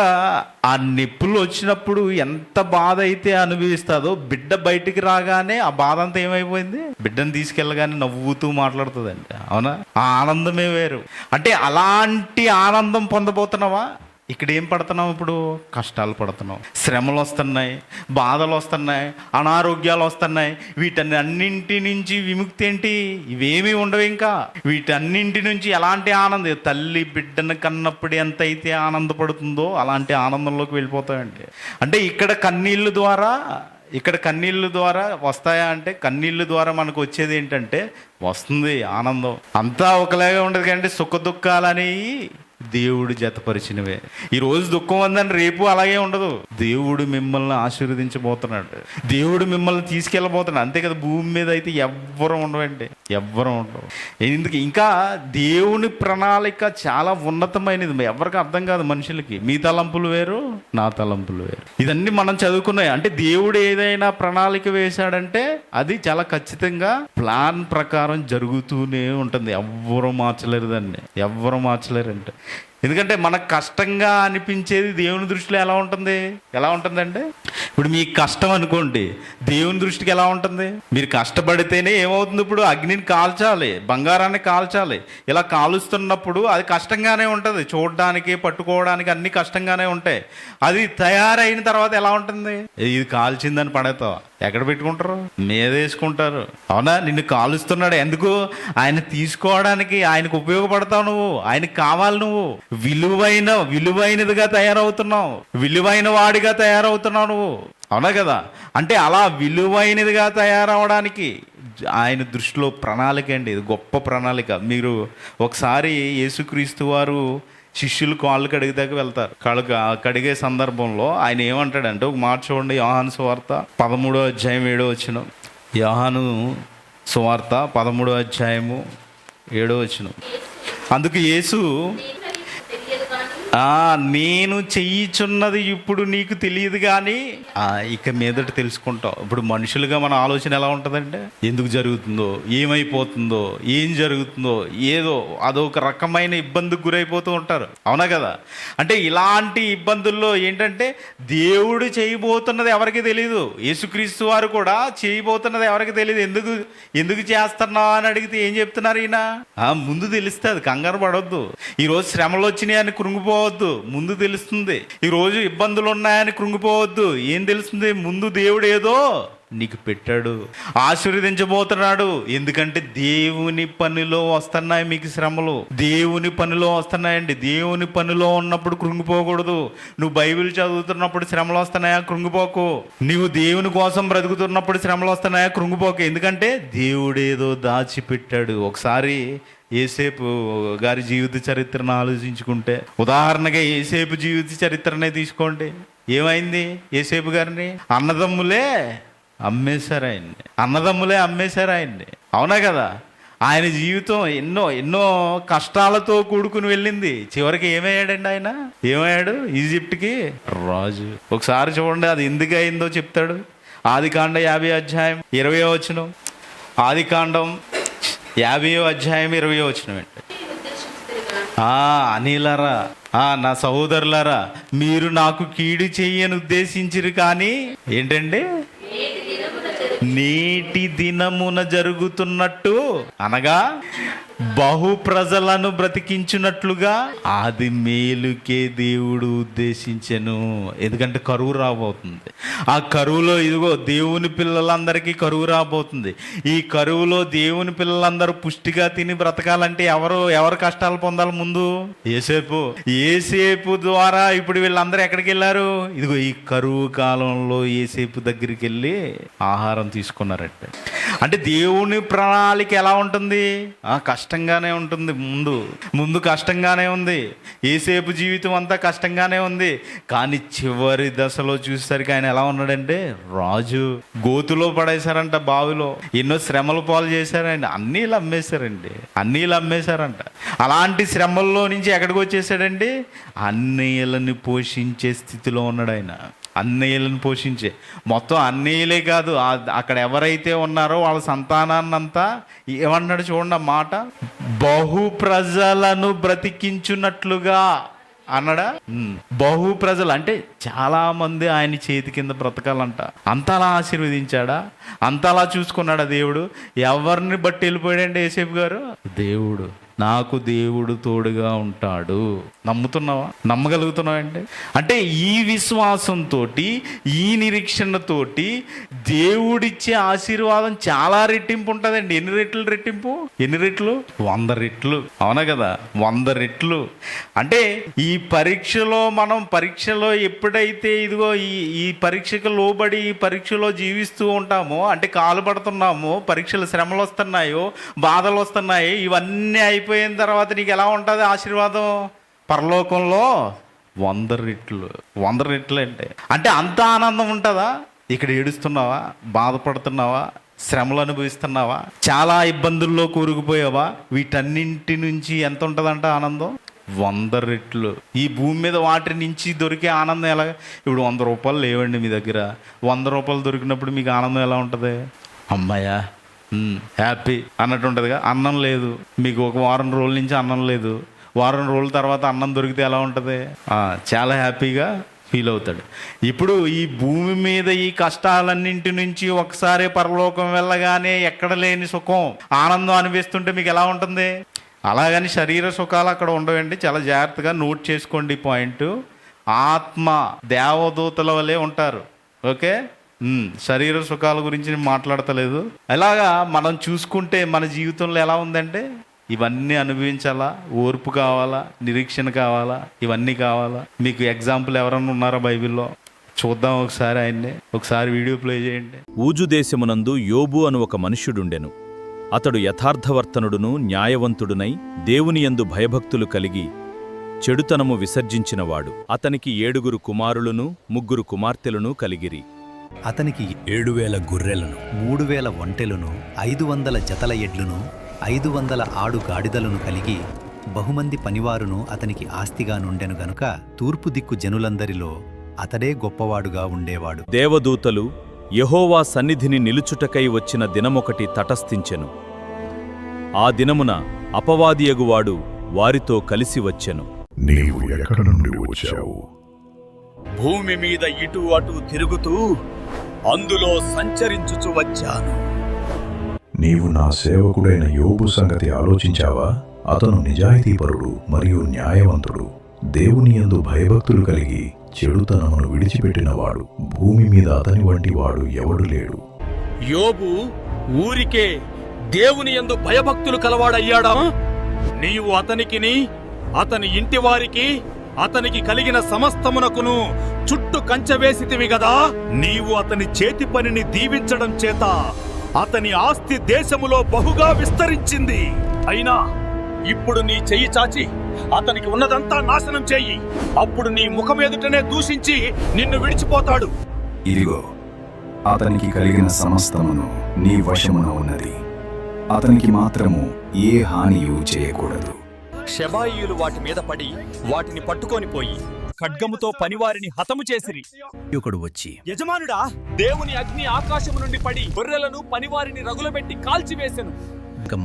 S8: ఆ నొప్పులు వచ్చినప్పుడు ఎంత బాధ అయితే అనుభవిస్తుందో, బిడ్డ బయటికి రాగానే ఆ బాధ అంతా ఏమైపోయింది? బిడ్డను తీసుకెళ్ళగానే నవ్వుతూ మాట్లాడుతుందండి, అవునా? ఆ ఆనందమే వేరు. అంటే అలాంటి ఆనందం పొందబోతున్నావా? ఇక్కడ ఏం పడుతున్నాం? ఇప్పుడు కష్టాలు పడుతున్నాం, శ్రమలు వస్తున్నాయి, బాధలు వస్తున్నాయి, అనారోగ్యాలు వస్తున్నాయి. వీటన్నింటి నుంచి విముక్తి ఏంటి? ఇవేమీ ఉండవు. ఇంకా వీటన్నింటి నుంచి ఎలాంటి ఆనందం? తల్లి బిడ్డను కన్నప్పుడు ఎంత అయితే ఆనందపడుతుందో అలాంటి ఆనందంలోకి వెళ్ళిపోతాయండి. అంటే ఇక్కడ కన్నీళ్ళ ద్వారా వస్తాయా అంటే, కన్నీళ్ళ ద్వారా మనకు వచ్చేది ఏంటంటే వస్తుంది ఆనందం. అంతా ఒకలాగా ఉండదు కానీ సుఖ దుఃఖాలనేవి దేవుడు జతపరిచినవే. ఈరోజు దుఃఖం ఉందని రేపు అలాగే ఉండదు. దేవుడు మిమ్మల్ని ఆశీర్వదించబోతున్నాడు, దేవుడు మిమ్మల్ని తీసుకెళ్ళబోతున్నాడు, అంతే కదా. భూమి మీద అయితే ఎవ్వరూ ఉండవండి, ఎవ్వరూ ఉండవు. ఎందుకు? ఇంకా దేవుని ప్రణాళిక చాలా ఉన్నతమైనది, ఎవరికి అర్థం కాదు మనుషులకి. మీ తలంపులు వేరు, నా తలంపులు వేరు. ఇదన్నీ మనం చదువుకున్నాయి. అంటే దేవుడు ఏదైనా ప్రణాళిక వేశాడంటే అది చాలా ఖచ్చితంగా ప్లాన్ ప్రకారం జరుగుతూనే ఉంటుంది. ఎవ్వరూ మార్చలేరు దాన్ని, ఎవ్వరూ మార్చలేరంటే. ఎందుకంటే మనకు కష్టంగా అనిపించేది దేవుని దృష్టిలో ఎలా ఉంటుందంటే, ఇప్పుడు మీకు కష్టం అనుకోండి, దేవుని దృష్టికి ఎలా ఉంటుంది? మీరు కష్టపడితేనే ఏమవుతుంది? ఇప్పుడు అగ్నిని కాల్చాలి, బంగారాన్ని కాల్చాలి. ఇలా కాలుస్తున్నప్పుడు అది కష్టంగానే ఉంటుంది, చూడడానికి, పట్టుకోవడానికి అన్ని కష్టంగానే ఉంటాయి. అది తయారైన తర్వాత ఎలా ఉంటుంది? ఇది కాల్చిందని పడేతావా? ఎక్కడ పెట్టుకుంటారు? మీద వేసుకుంటారు, అవునా? నిన్ను కాలుస్తున్నాడు ఎందుకు? ఆయన తీసుకోవడానికి, ఆయనకు ఉపయోగపడతావు నువ్వు, ఆయనకు కావాలి. నువ్వు విలువైనదిగా తయారవుతున్నావు, విలువైన వాడిగా తయారవుతున్నావు నువ్వు, అవునా కదా? అంటే అలా విలువైనదిగా తయారవడానికి ఆయన దృష్టిలో ప్రణాళిక అండి, ఇది గొప్ప ప్రణాళిక. మీరు ఒకసారి యేసుక్రీస్తు వారు శిష్యులు కాళ్ళు కడిగేదాకా వెళ్తారు. కడిగే సందర్భంలో ఆయన ఏమంటాడంటే, ఒక మాట చూడండి, యోహాను సువార్త 13వ అధ్యాయం 7వ వచనం. యోహాను సువార్త 13వ అధ్యాయము 7వ వచనం. అందుకు యేసు, నేను చెయ్యిచున్నది ఇప్పుడు నీకు తెలియదు కానీ ఇక మీదట తెలుసుకుంటావు. ఇప్పుడు మనుషులుగా మన ఆలోచన ఎలా ఉంటుందంటే, ఎందుకు జరుగుతుందో, ఏమైపోతుందో, ఏం జరుగుతుందో, ఏదో అదొక రకమైన ఇబ్బందికి గురైపోతూ ఉంటారు, అవునా కదా? అంటే ఇలాంటి ఇబ్బందుల్లో ఏంటంటే దేవుడు చేయబోతున్నది ఎవరికి తెలియదు. యేసుక్రీస్తు వారు కూడా చేయబోతున్నది ఎవరికి తెలియదు. ఎందుకు చేస్తున్నావు అని అడిగితే ఏం చెప్తున్నారు ఈయన? ముందు తెలుస్తుంది, కంగారు పడవద్దు. ఈరోజు శ్రమలు వచ్చినాయని కృంగిపోవద్దు, ముందు తెలుస్తుంది. ఈరోజు ఇబ్బందులు ఉన్నాయని కృంగిపోవద్దు. ఏం తెలుస్తుంది? ముందు దేవుడు ఏదో నీకు పెట్టాడు, ఆశీర్వదించబోతున్నాడు. ఎందుకంటే దేవుని పనిలో వస్తున్నాయి మీకు శ్రమలు, దేవుని పనిలో వస్తున్నాయండి. దేవుని పనిలో ఉన్నప్పుడు కృంగిపోకూడదు. నువ్వు బైబిల్ చదువుతున్నప్పుడు శ్రమలు వస్తున్నాయా? కృంగిపోకు. నువ్వు దేవుని కోసం బ్రతుకుతున్నప్పుడు శ్రమలు వస్తున్నాయా? కృంగిపోకు. ఎందుకంటే దేవుడేదో దాచిపెట్టాడు. ఒకసారి యేసేపు గారి జీవిత చరిత్రను ఆలోచించుకుంటే, ఉదాహరణగా యేసేపు జీవిత చరిత్రనే తీసుకోండి. ఏమైంది యేసేపు గారిని? అన్నదమ్ములే అమ్మేశారు ఆయన్ని, అవునా కదా? ఆయన జీవితం ఎన్నో కష్టాలతో కూడుకుని వెళ్ళింది. చివరికి ఏమయ్యాడండి ఆయన? ఏమయ్యాడు? ఈజిప్ట్కి రాజు. ఒకసారి చూడండి అది ఎందుకు అయిందో చెప్తాడు. ఆదికాండం 50వ అధ్యాయం 20వ వచనం. ఆదికాండం 50వ అధ్యాయం 20వ వచనం ఏంటి? అనిలరా నా సహోదరులారా, మీరు నాకు కీడు చెయ్యని ఉద్దేశించిరు కానీ ఏంటండి, నేటి దినమున జరుగుతున్నట్టు అనగా బహు ప్రజలను బ్రతికించున్నట్లుగా అది మేలుకే దేవుడు ఉద్దేశించెను. ఎందుకంటే కరువు రాబోతుంది. ఆ కరువులో ఇదిగో దేవుని పిల్లలందరికీ కరువు రాబోతుంది. ఈ కరువులో దేవుని పిల్లలందరూ పుష్టిగా తిని బ్రతకాలంటే ఎవరు కష్టాలు పొందాలి? ముందు ఏసేపు ద్వారా ఇప్పుడు వీళ్ళందరూ ఎక్కడికి వెళ్ళారు? ఇదిగో ఈ కరువు కాలంలో ఏసేపు దగ్గరికి వెళ్ళి ఆహారం తీసుకున్నారంటే, అంటే దేవుని ప్రణాళిక ఎలా ఉంటుంది? కష్టంగానే ఉంటుంది. ముందు కష్టంగానే ఉంది. ఏసేపు జీవితం అంతా కష్టంగానే ఉంది. కానీ చివరి దశలో చూసేసరికి ఆయన ఎలా ఉన్నాడంటే రాజు. గోతులో పడేశారంట, బావిలో ఎన్నో శ్రమలు పాలు చేశారు. ఆయన అన్నీళ్ళు అమ్మేశారంట. అలాంటి శ్రమల్లో నుంచి ఎక్కడికి వచ్చేసాడండి? అన్నయ్యలని పోషించే స్థితిలో ఉన్నాడు ఆయన. అన్నయ్యలను పోషించే, మొత్తం అన్నయ్యలే కాదు, అక్కడ ఎవరైతే ఉన్నారో వాళ్ళ సంతానాన్నంతా ఏమన్నాడు చూడండి ఆ మాట, బహు ప్రజలను బ్రతికించున్నట్లుగా అన్నాడా. బహు ప్రజలు అంటే చాలా మంది ఆయన చేతి కింద బ్రతకాలంట. అంతలా ఆశీర్వదించాడా? అంతలా చూసుకున్నాడా దేవుడు? ఎవరిని బట్టి వెళ్ళిపోయాడండి యేసేపు గారు? దేవుడు, నాకు దేవుడు తోడుగా ఉంటాడు. నమ్ముతున్నావా? నమ్మగలుగుతున్నావంటే అంటే ఈ విశ్వాసంతో, ఈ నిరీక్షణతోటి దేవుడిచ్చే ఆశీర్వాదం చాలా రెట్టింపు ఉంటుందండి. ఎన్ని రెట్టింపు? 100 రెట్లు. అవునా కదా? 100 రెట్లు. అంటే ఈ పరీక్షలో ఎప్పుడైతే ఇదిగో ఈ పరీక్షకు లోబడి ఈ పరీక్షలో జీవిస్తూ ఉంటామో, అంటే కాలు పడుతున్నామో, పరీక్షలు శ్రమలు వస్తున్నాయో, బాధలు వస్తున్నాయి, ఇవన్నీ అయిపోయిన తర్వాత నీకు ఎలా ఉంటుంది ఆశీర్వాదం? పరలోకంలో 100 రెట్లు అంటే అంత ఆనందం ఉంటుందా? ఇక్కడ ఏడుస్తున్నావా? బాధపడుతున్నావా? శ్రమలు అనుభవిస్తున్నావా? చాలా ఇబ్బందుల్లో కూరుకుపోయావా? వీటన్నింటి నుంచి ఎంత ఉంటుందంట ఆనందం? 100 రెట్లు. ఈ భూమి మీద వాటి నుంచి దొరికే ఆనందం ఎలా? ఇప్పుడు 100 రూపాయలు లేవండి మీ దగ్గర. 100 రూపాయలు దొరికినప్పుడు మీకు ఆనందం ఎలా ఉంటుంది? అమ్మాయ్యా హ్యాపీ అన్నట్టు ఉంటుందిగా. అన్నం లేదు మీకు, ఒక వారం రోజుల నుంచి అన్నం లేదు. వారం రోజుల తర్వాత అన్నం దొరికితే ఎలా ఉంటుంది? చాలా హ్యాపీగా ఫీల్ అవుతాడు. ఇప్పుడు ఈ భూమి మీద ఈ కష్టాలన్నింటి నుంచి ఒకసారి పరలోకం వెళ్ళగానే ఎక్కడ లేని సుఖం, ఆనందం అనిపిస్తుంటే మీకు ఎలా ఉంటుంది? అలాగని శరీర సుఖాలు అక్కడ ఉండవండి. చాలా జాగ్రత్తగా నోట్ చేసుకోండి ఈ పాయింట్. ఆత్మ దేవదూతల వలె ఉంటారు. ఓకే, శరీర సుఖాల గురించి నేను మాట్లాడతలేదు. అలాగా మనం చూసుకుంటే మన జీవితంలో ఎలా ఉందంటే ఇవన్నీ అనుభవించాలా, ఓర్పు కావాలా, నిరీక్షణ కావాలా, ఇవన్నీ కావాలా. మీకు ఎగ్జాంపుల్ ఎవరన్నా ఉన్నారా బైబిల్లో? చూద్దాం ఒకసారి ఆయన్ని. ఒకసారి వీడియో ప్లే చేయండి.
S9: ఊజు దేశమునందు యోబు అను ఒక మనుష్యుడుండెను. అతడు యథార్థవర్తనుడును న్యాయవంతుడునై దేవునియందు భయభక్తులు కలిగి చెడుతనము విసర్జించినవాడు. అతనికి 7 కుమారులను 3 కుమార్తెలను కలిగిరి.
S10: అతనికి 7,000 గొర్రెలను, 3,000 ఒంటెలను, 500 జతల ఎడ్లను, 500 ఆడు గాడిదలను కలిగి బహుమంది పనివారును అతనికి ఆస్తిగా నుండెను గనుక తూర్పు దిక్కు జనులందరిలో అతడే గొప్పవాడుగా ఉండేవాడు.
S9: దేవదూతలు యెహోవా సన్నిధిని నిలుచుటకై వచ్చిన దినమొకటి తటస్థించెను. ఆ దినమున అపవాదియగువాడు వారితో కలిసి వచ్చెను.
S11: నీవు ఎక్కడ నుండి వచ్చావు?
S12: భూమి మీద ఇటు అటు తిరుగుతూ అందులో సంచరించుచు వచ్చాను.
S11: నీవు నా సేవకుడైన యోబు సంగతి ఆలోచించావా? అతను నిజాయితీపరుడు మరియు న్యాయవంతుడు, దేవుని యందు భయభక్తులు కలిగి చెడుతనమును విడిచిపెట్టినవాడు. భూమి మీద అతని వంటి వాడు ఎవడు లేడు.
S12: యోబు ఊరికే దేవుని యందు భయభక్తులు కలవాడయ్యాడా? నీవు అతనికిని అతని ఇంటివారికి అతనికి కలిగిన సమస్తమునకును చుట్టూ కంచెవేసితివి గదా. నీవు అతని చేతి పనిని దీవించడం చేత అతని ఆస్తి దేశములో బహుగా విస్తరించింది. అయినా ఇప్పుడు నీ చెయ్యి చాచి అతనికి ఉన్నదంతా నాశనం చెయ్యి. అప్పుడు నీ ముఖమెదుటనే దూషించి నిన్ను విడిచిపోతాడు.
S11: ఇదిగో, అతనికి కలిగిన సమస్తమును నీ వశమున ఉన్నది. అతనికి మాత్రము ఏ హానియు చేయకూడదు.
S12: షెబాయీయులు వాటి మీద పడి వాటిని పట్టుకొని పోయి ఖడ్గముతో పనివారిని హతము చేసిరి.
S10: ఒకడు వచ్చి,
S12: యజమానుడా, దేవుని అగ్ని ఆకాశము నుండి పడి గొర్రెలను పనివారిని రగులబెట్టి కాల్చివేసెను.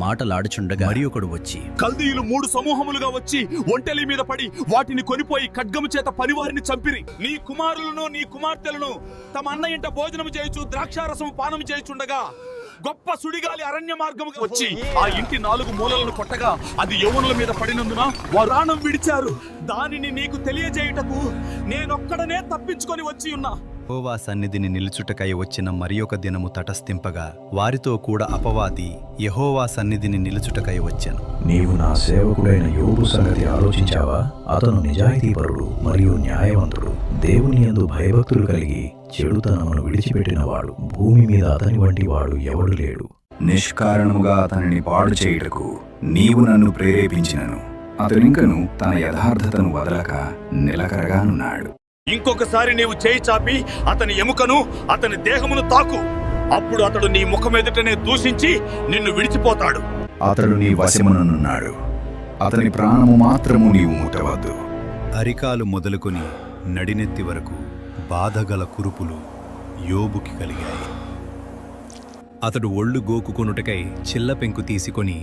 S10: మాటలాడుచుండగా మరి ఒకడు వచ్చి,
S12: కల్దీయులు 3 సమూహములుగా వచ్చి ఒంటెల మీద పడి వాటిని కొనిపోయి ఖడ్గము చేత పనివారిని చంపిరి. నీ కుమారులను నీ కుమార్తెలను తమ అన్న ఇంట భోజనం చేయొచ్చు ద్రాక్షారసము పానం చేయుచుండగా గొప్ప సుడిగాలి అరణ్య మార్గముగా వచ్చి ఆ ఇంటి 4 మూలలను కొట్టగా అది యవ్వనుల మీద పడినందున వారు ప్రాణం విడిచారు. దానిని నీకు తెలియజేయుటకు నేనొక్కడనే తప్పించుకొని వచ్చి ఉన్నా.
S10: యెహోవా సన్నిధిని నిలుచుటకై వచ్చిన మరి ఒక దినము తటస్థింపగా వారితో కూడా అపవాది యెహోవా సన్నిధిని నిలుచుటకై వచ్చెను.
S11: నీవు నా సేవకుడైన యోబు సంగతి ఆలోచించావా? అతను నిజాయితీపరుడు మరియు న్యాయవంతుడు, దేవుని యందు భయభక్తులు కలిగి చెడుతనమును విడిచిపెట్టినవాడు. భూమి మీద అతని వంటి వాడు ఎవడు లేడు.
S13: నిష్కారణముగా అతనిని పాడు చేయుటకు నీవు నన్ను ప్రేరేపించినను అతనింకను తన యథార్థతను వదలక నిలకరగానున్నాడు.
S12: ఇంకొకసారి నీవు చేయి చాపి అతని ఎముకను అతని దేహమును తాకు. అప్పుడు అతడు నీ ముఖమెదుటనే దూషించి నిన్ను విడిచిపోతాడు.
S13: అతడు నీ వశముననున్నాడు, అతని ప్రాణము మాత్రము నీవు ముట్టవద్దు.
S10: అరికాలు మొదలుకొని నడినెత్తి వరకు బాధగల కురుపులు యోబుకి కలిగాయి. అతడు ఒళ్ళు గోకుకొనుటకై చిల్ల పెంకు తీసుకొని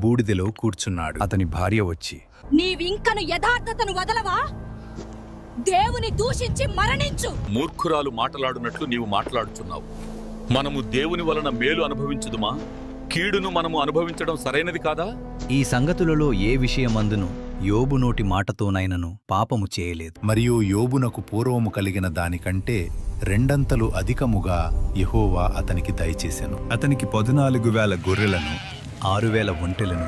S10: బూడిదలో కూర్చున్నాడు. అతని భార్య వచ్చి,
S14: నీవింకను యథార్థతను వదలవా? దేవుని దూషించి మరణించు.
S12: మూర్ఖురాలు మాటలాడునట్లు నీవు మాట్లాడుచున్నావు. మనము దేవుని వలన మేలు అనుభవించుదుమా? కీడును మనము అనుభవించడం సరైనది కాదా?
S10: ఈ సంగతులలో ఏ విషయమందును యోబు నోటి మాటతోనైనను పాపము చేయలేదు. మరియు యోబునకు పూర్వము కలిగిన దానికంటే 2 అంతలు అధికముగా యెహోవా అతనికి దయచేసెను. అతనికి 14,000 గొర్రెలను, 6,000 ఒంటెలను,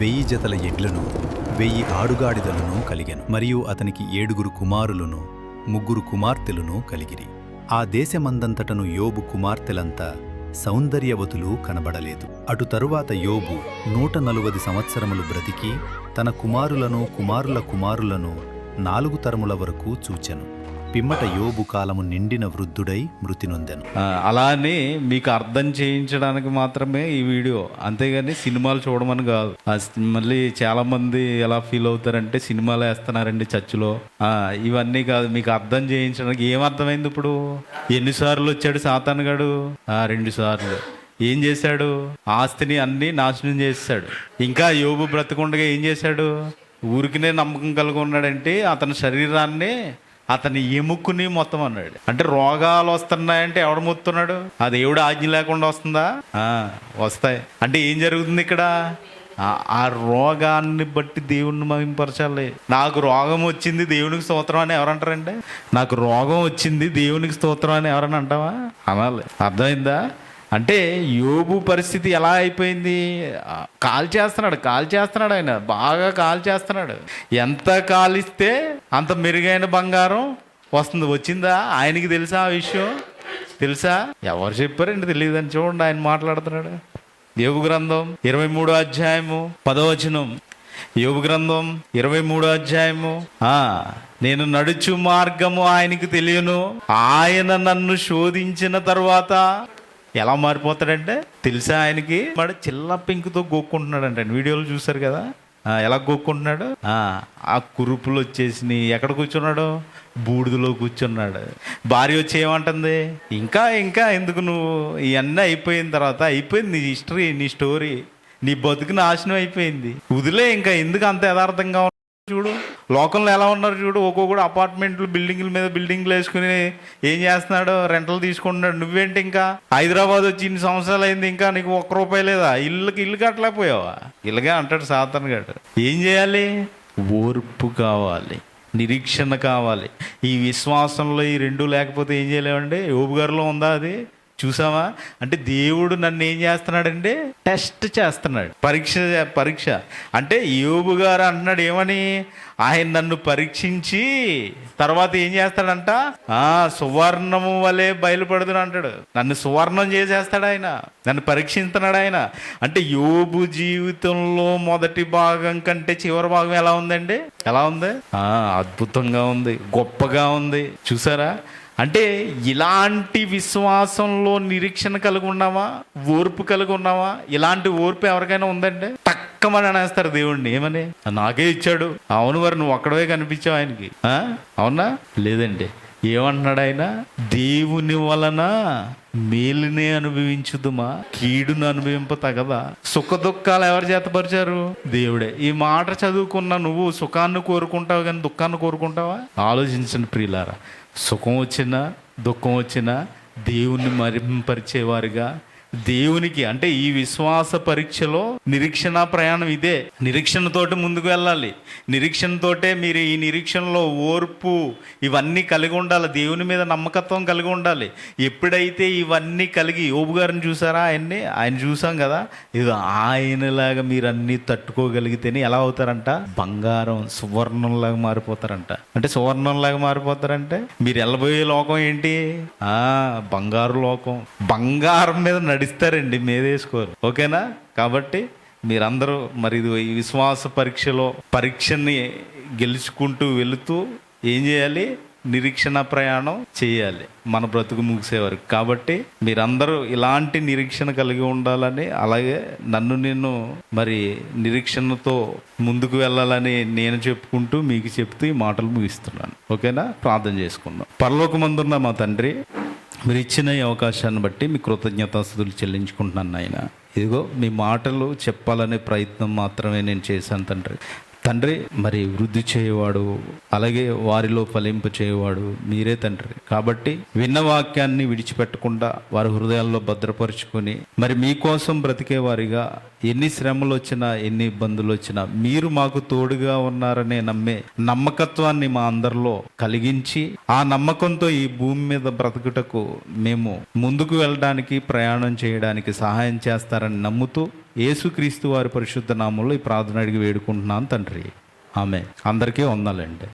S10: 1000 జతల ఎడ్లను, 1000 ఆడుగాడిదలను కలిగెను. మరియు అతనికి 7 కుమారులను, 3 కుమార్తెలను కలిగిరి. ఆ దేశమందంతటను యోబు కుమార్తెలంతా సౌందర్యవతులు కనబడలేదు. అటు తరువాత యోబు 140 సంవత్సరములు బ్రతికి తన కుమారులను కుమారుల కుమారులను 4 తరముల వరకు చూచెను. పిమ్మట యోబు కాలము నిండిన వృద్ధుడై మృతి నొందెను.
S7: అలానే మీకు అర్థం చేయించడానికి మాత్రమే ఈ వీడియో, అంతేగాని సినిమాలు చూడమని కాదు. మళ్ళీ చాలా మంది ఎలా ఫీల్ అవుతారంటే సినిమాలు వేస్తున్నారండి చర్చిలో, ఇవన్నీ కాదు, మీకు అర్థం చేయించడానికి. ఏం అర్థమైంది ఇప్పుడు? ఎన్నిసార్లు వచ్చాడు సాతాను గాడు? 2 సార్లు. ఏం చేశాడు? ఆస్తిని అన్ని నాశనం చేశాడు. ఇంకా యోబు బ్రతకుండగా ఏం చేశాడు? ఊరికినే నమ్మకం కలిగి ఉన్నాడంటే అతని శరీరాన్ని, అతని ఎముకని మొత్తం అన్నాడు. అంటే రోగాలు వస్తున్నాయంటే ఎవడు మొత్తున్నాడు? ఆ దేవుడు ఆజ్ఞ లేకుండా వస్తుందా? వస్తాయి. అంటే ఏం జరుగుతుంది ఇక్కడ? ఆ రోగాన్ని బట్టి దేవుణ్ణి మహింపరచాలి. నాకు రోగం వచ్చింది దేవునికి స్తోత్రం అని ఎవరంటారంటే? నాకు రోగం వచ్చింది దేవునికి స్తోత్రం అని ఎవరని అంటావా? అనాలి. అర్థమైందా? అంటే యోబు పరిస్థితి ఎలా అయిపోయింది? కాల్చేస్తున్నాడు ఆయన, బాగా కాల్చేస్తున్నాడు. ఎంత కాలిస్తే అంత మెరుగైన బంగారం వస్తుంది. వచ్చిందా? ఆయనకి తెలుసా ఆ విషయం? తెలుసా? ఎవరు చెప్పారండి? తెలియదని. చూడండి ఆయన మాట్లాడుతున్నాడు. యోబు గ్రంథం 23వ అధ్యాయము 10వ వచనం. యోబు గ్రంథం 23వ అధ్యాయము, నేను నడుచు మార్గము ఆయనకి తెలియను, ఆయన నన్ను శోధించిన తర్వాత ఎలా మారిపోతాడంటే తెలుసా ఆయనకి? వాడు చిల్ల పెంకుతో గోక్కుంటున్నాడంట. వీడియోలు చూసారు కదా ఎలా గోక్కుంటున్నాడు. ఆ కురుపులు వచ్చేసి ఎక్కడ కూర్చున్నాడు? బూడిదలో కూర్చున్నాడు. భార్య వచ్చి ఏమంటుంది? ఇంకా ఇంకా ఎందుకు, నువ్వు ఇవన్నీ అయిపోయిన తర్వాత అయిపోయింది నీ హిస్టరీ, నీ స్టోరీ, నీ బతుకు నాశనం అయిపోయింది, వదిలే. ఇంకా ఎందుకు అంత యథార్థంగా చూడు? లోకంలో ఎలా ఉన్నారు చూడు. ఒక్కొక్కడు అపార్ట్మెంట్లు బిల్డింగ్ల మీద బిల్డింగ్లు వేసుకుని ఏం చేస్తున్నాడు? రెంటలు తీసుకుంటున్నాడు. నువ్వేంటి ఇంకా హైదరాబాద్ వచ్చి 2 సంవత్సరాలు అయింది, ఇంకా నీకు 1 రూపాయి లేదా? ఇల్లు కట్టలేకపోయావా? ఇలాగే అంటాడు సాతాను గాడు. ఏం చేయాలి? ఓర్పు కావాలి, నిరీక్షణ కావాలి. ఈ విశ్వాసంలో ఈ 2 లేకపోతే ఏం చేయలేమండి? యోబు గారిలో ఉందా అది? చూసావా? అంటే దేవుడు నన్ను ఏం చేస్తున్నాడంటే టెస్ట్ చేస్తున్నాడు, పరీక్ష. అంటే యోబు గారు అంటున్నాడు ఏమని? ఆయన నన్ను పరీక్షించి తర్వాత ఏం చేస్తాడంట? సువర్ణము వలె బయలుపడుతున్నా అంటాడు. నన్ను సువర్ణం చేసేస్తాడు ఆయన, నన్ను పరీక్షిస్తున్నాడు ఆయన. అంటే యోబు జీవితంలో మొదటి భాగం కంటే చివరి భాగం ఎలా ఉందండి? ఎలా ఉంది? అద్భుతంగా ఉంది, గొప్పగా ఉంది. చూసారా? అంటే ఇలాంటి విశ్వాసంలో నిరీక్షణ కలిగి ఉన్నావా? ఓర్పు కలిగి ఉన్నావా? ఇలాంటి ఓర్పు ఎవరికైనా ఉందంటే తక్కమని అనేస్తారు దేవుణ్ణి. ఏమని? నాకే ఇచ్చాడు. అవును, మరి నువ్వు ఒక్కడవే కనిపించావు ఆయనకి. అవునా? లేదండి.
S8: ఏమంటున్నాడు ఆయన? దేవుని వలన మేలునే అనుభవించుదుమా, కీడును అనుభవింప తగదా? సుఖ దుఃఖాలు ఎవరు చేతపరిచారు? దేవుడే. ఈ మాట చదువుకున్న నువ్వు సుఖాన్ని కోరుకుంటావు కానీ దుఃఖాన్ని కోరుకుంటావా? ఆలోచించండి ప్రియులారా. సుఖం వచ్చినా దుఃఖం వచ్చినా దేవుణ్ణి మరింపరిచేవారుగా, దేవునికి అంటే ఈ విశ్వాస పరీక్షలో నిరీక్షణ ప్రయాణం ఇదే. నిరీక్షణతోటి ముందుకు వెళ్ళాలి. నిరీక్షణతోటే మీరు ఈ నిరీక్షణలో ఓర్పు ఇవన్నీ కలిగి ఉండాలి. దేవుని మీద నమ్మకత్వం కలిగి ఉండాలి. ఎప్పుడైతే ఇవన్నీ కలిగి, యోబు గారిని చూసారా? ఆయన చూసాం కదా. ఇది ఆయనలాగా మీరు అన్నీ తట్టుకోగలిగితేనే ఎలా అవుతారంట? బంగారం సువర్ణంలాగా మారిపోతారంట. అంటే సువర్ణంలాగా మారిపోతారంటే మీరు వెళ్ళబోయే లోకం ఏంటి? బంగారు లోకం. బంగారం మీద నడిస్తారండి, మీదేసుకోరు. ఓకేనా? కాబట్టి మీరందరూ మరి ఈ విశ్వాస పరీక్షని గెలుచుకుంటూ వెళుతూ ఏం చేయాలి? నిరీక్షణ ప్రయాణం చేయాలి మన బ్రతుకు ముగిసేవారు. కాబట్టి మీరందరూ ఇలాంటి నిరీక్షణ కలిగి ఉండాలని, అలాగే నేను మరి నిరీక్షణతో ముందుకు వెళ్ళాలని నేను చెప్పుకుంటూ మీకు చెప్తూ ఈ మాటలు ముగిస్తున్నాను. ఓకేనా? ప్రార్థన చేసుకుందాం. పరలోకమందున్న మా తండ్రి, మీరు ఇచ్చిన ఈ అవకాశాన్ని బట్టి మీ కృతజ్ఞతాస్తుతులు చెల్లించుకుంటున్నాను నాయన. ఇదిగో మీ మాటలు చెప్పాలనే ప్రయత్నం మాత్రమే నేను చేశాను తండ్రి. మరి వృద్ధి చేయవాడు, అలాగే వారిలో ఫలింపు చేయవాడు మీరే తండ్రి. కాబట్టి విన్న వాక్యాన్ని విడిచిపెట్టకుండా వారి హృదయాల్లో భద్రపరుచుకొని మరి మీకోసం బ్రతికే వారిగా ఎన్ని శ్రమలు వచ్చినా ఎన్ని ఇబ్బందులు వచ్చినా మీరు మాకు తోడుగా ఉన్నారనే నమ్మకత్వాన్ని మా అందరిలో కలిగించి ఆ నమ్మకంతో ఈ భూమి మీద బ్రతుకుటకు మేము ముందుకు వెళ్ళడానికి, ప్రయాణం చేయడానికి సహాయం చేస్తారని నమ్ముతూ యేసుక్రీస్తు వారి పరిశుద్ధ నామంలో ఈ ప్రార్థన అడిగి వేడుకుంటున్నాను తండ్రి. ఆమె. అందరికీ వందనాలండి.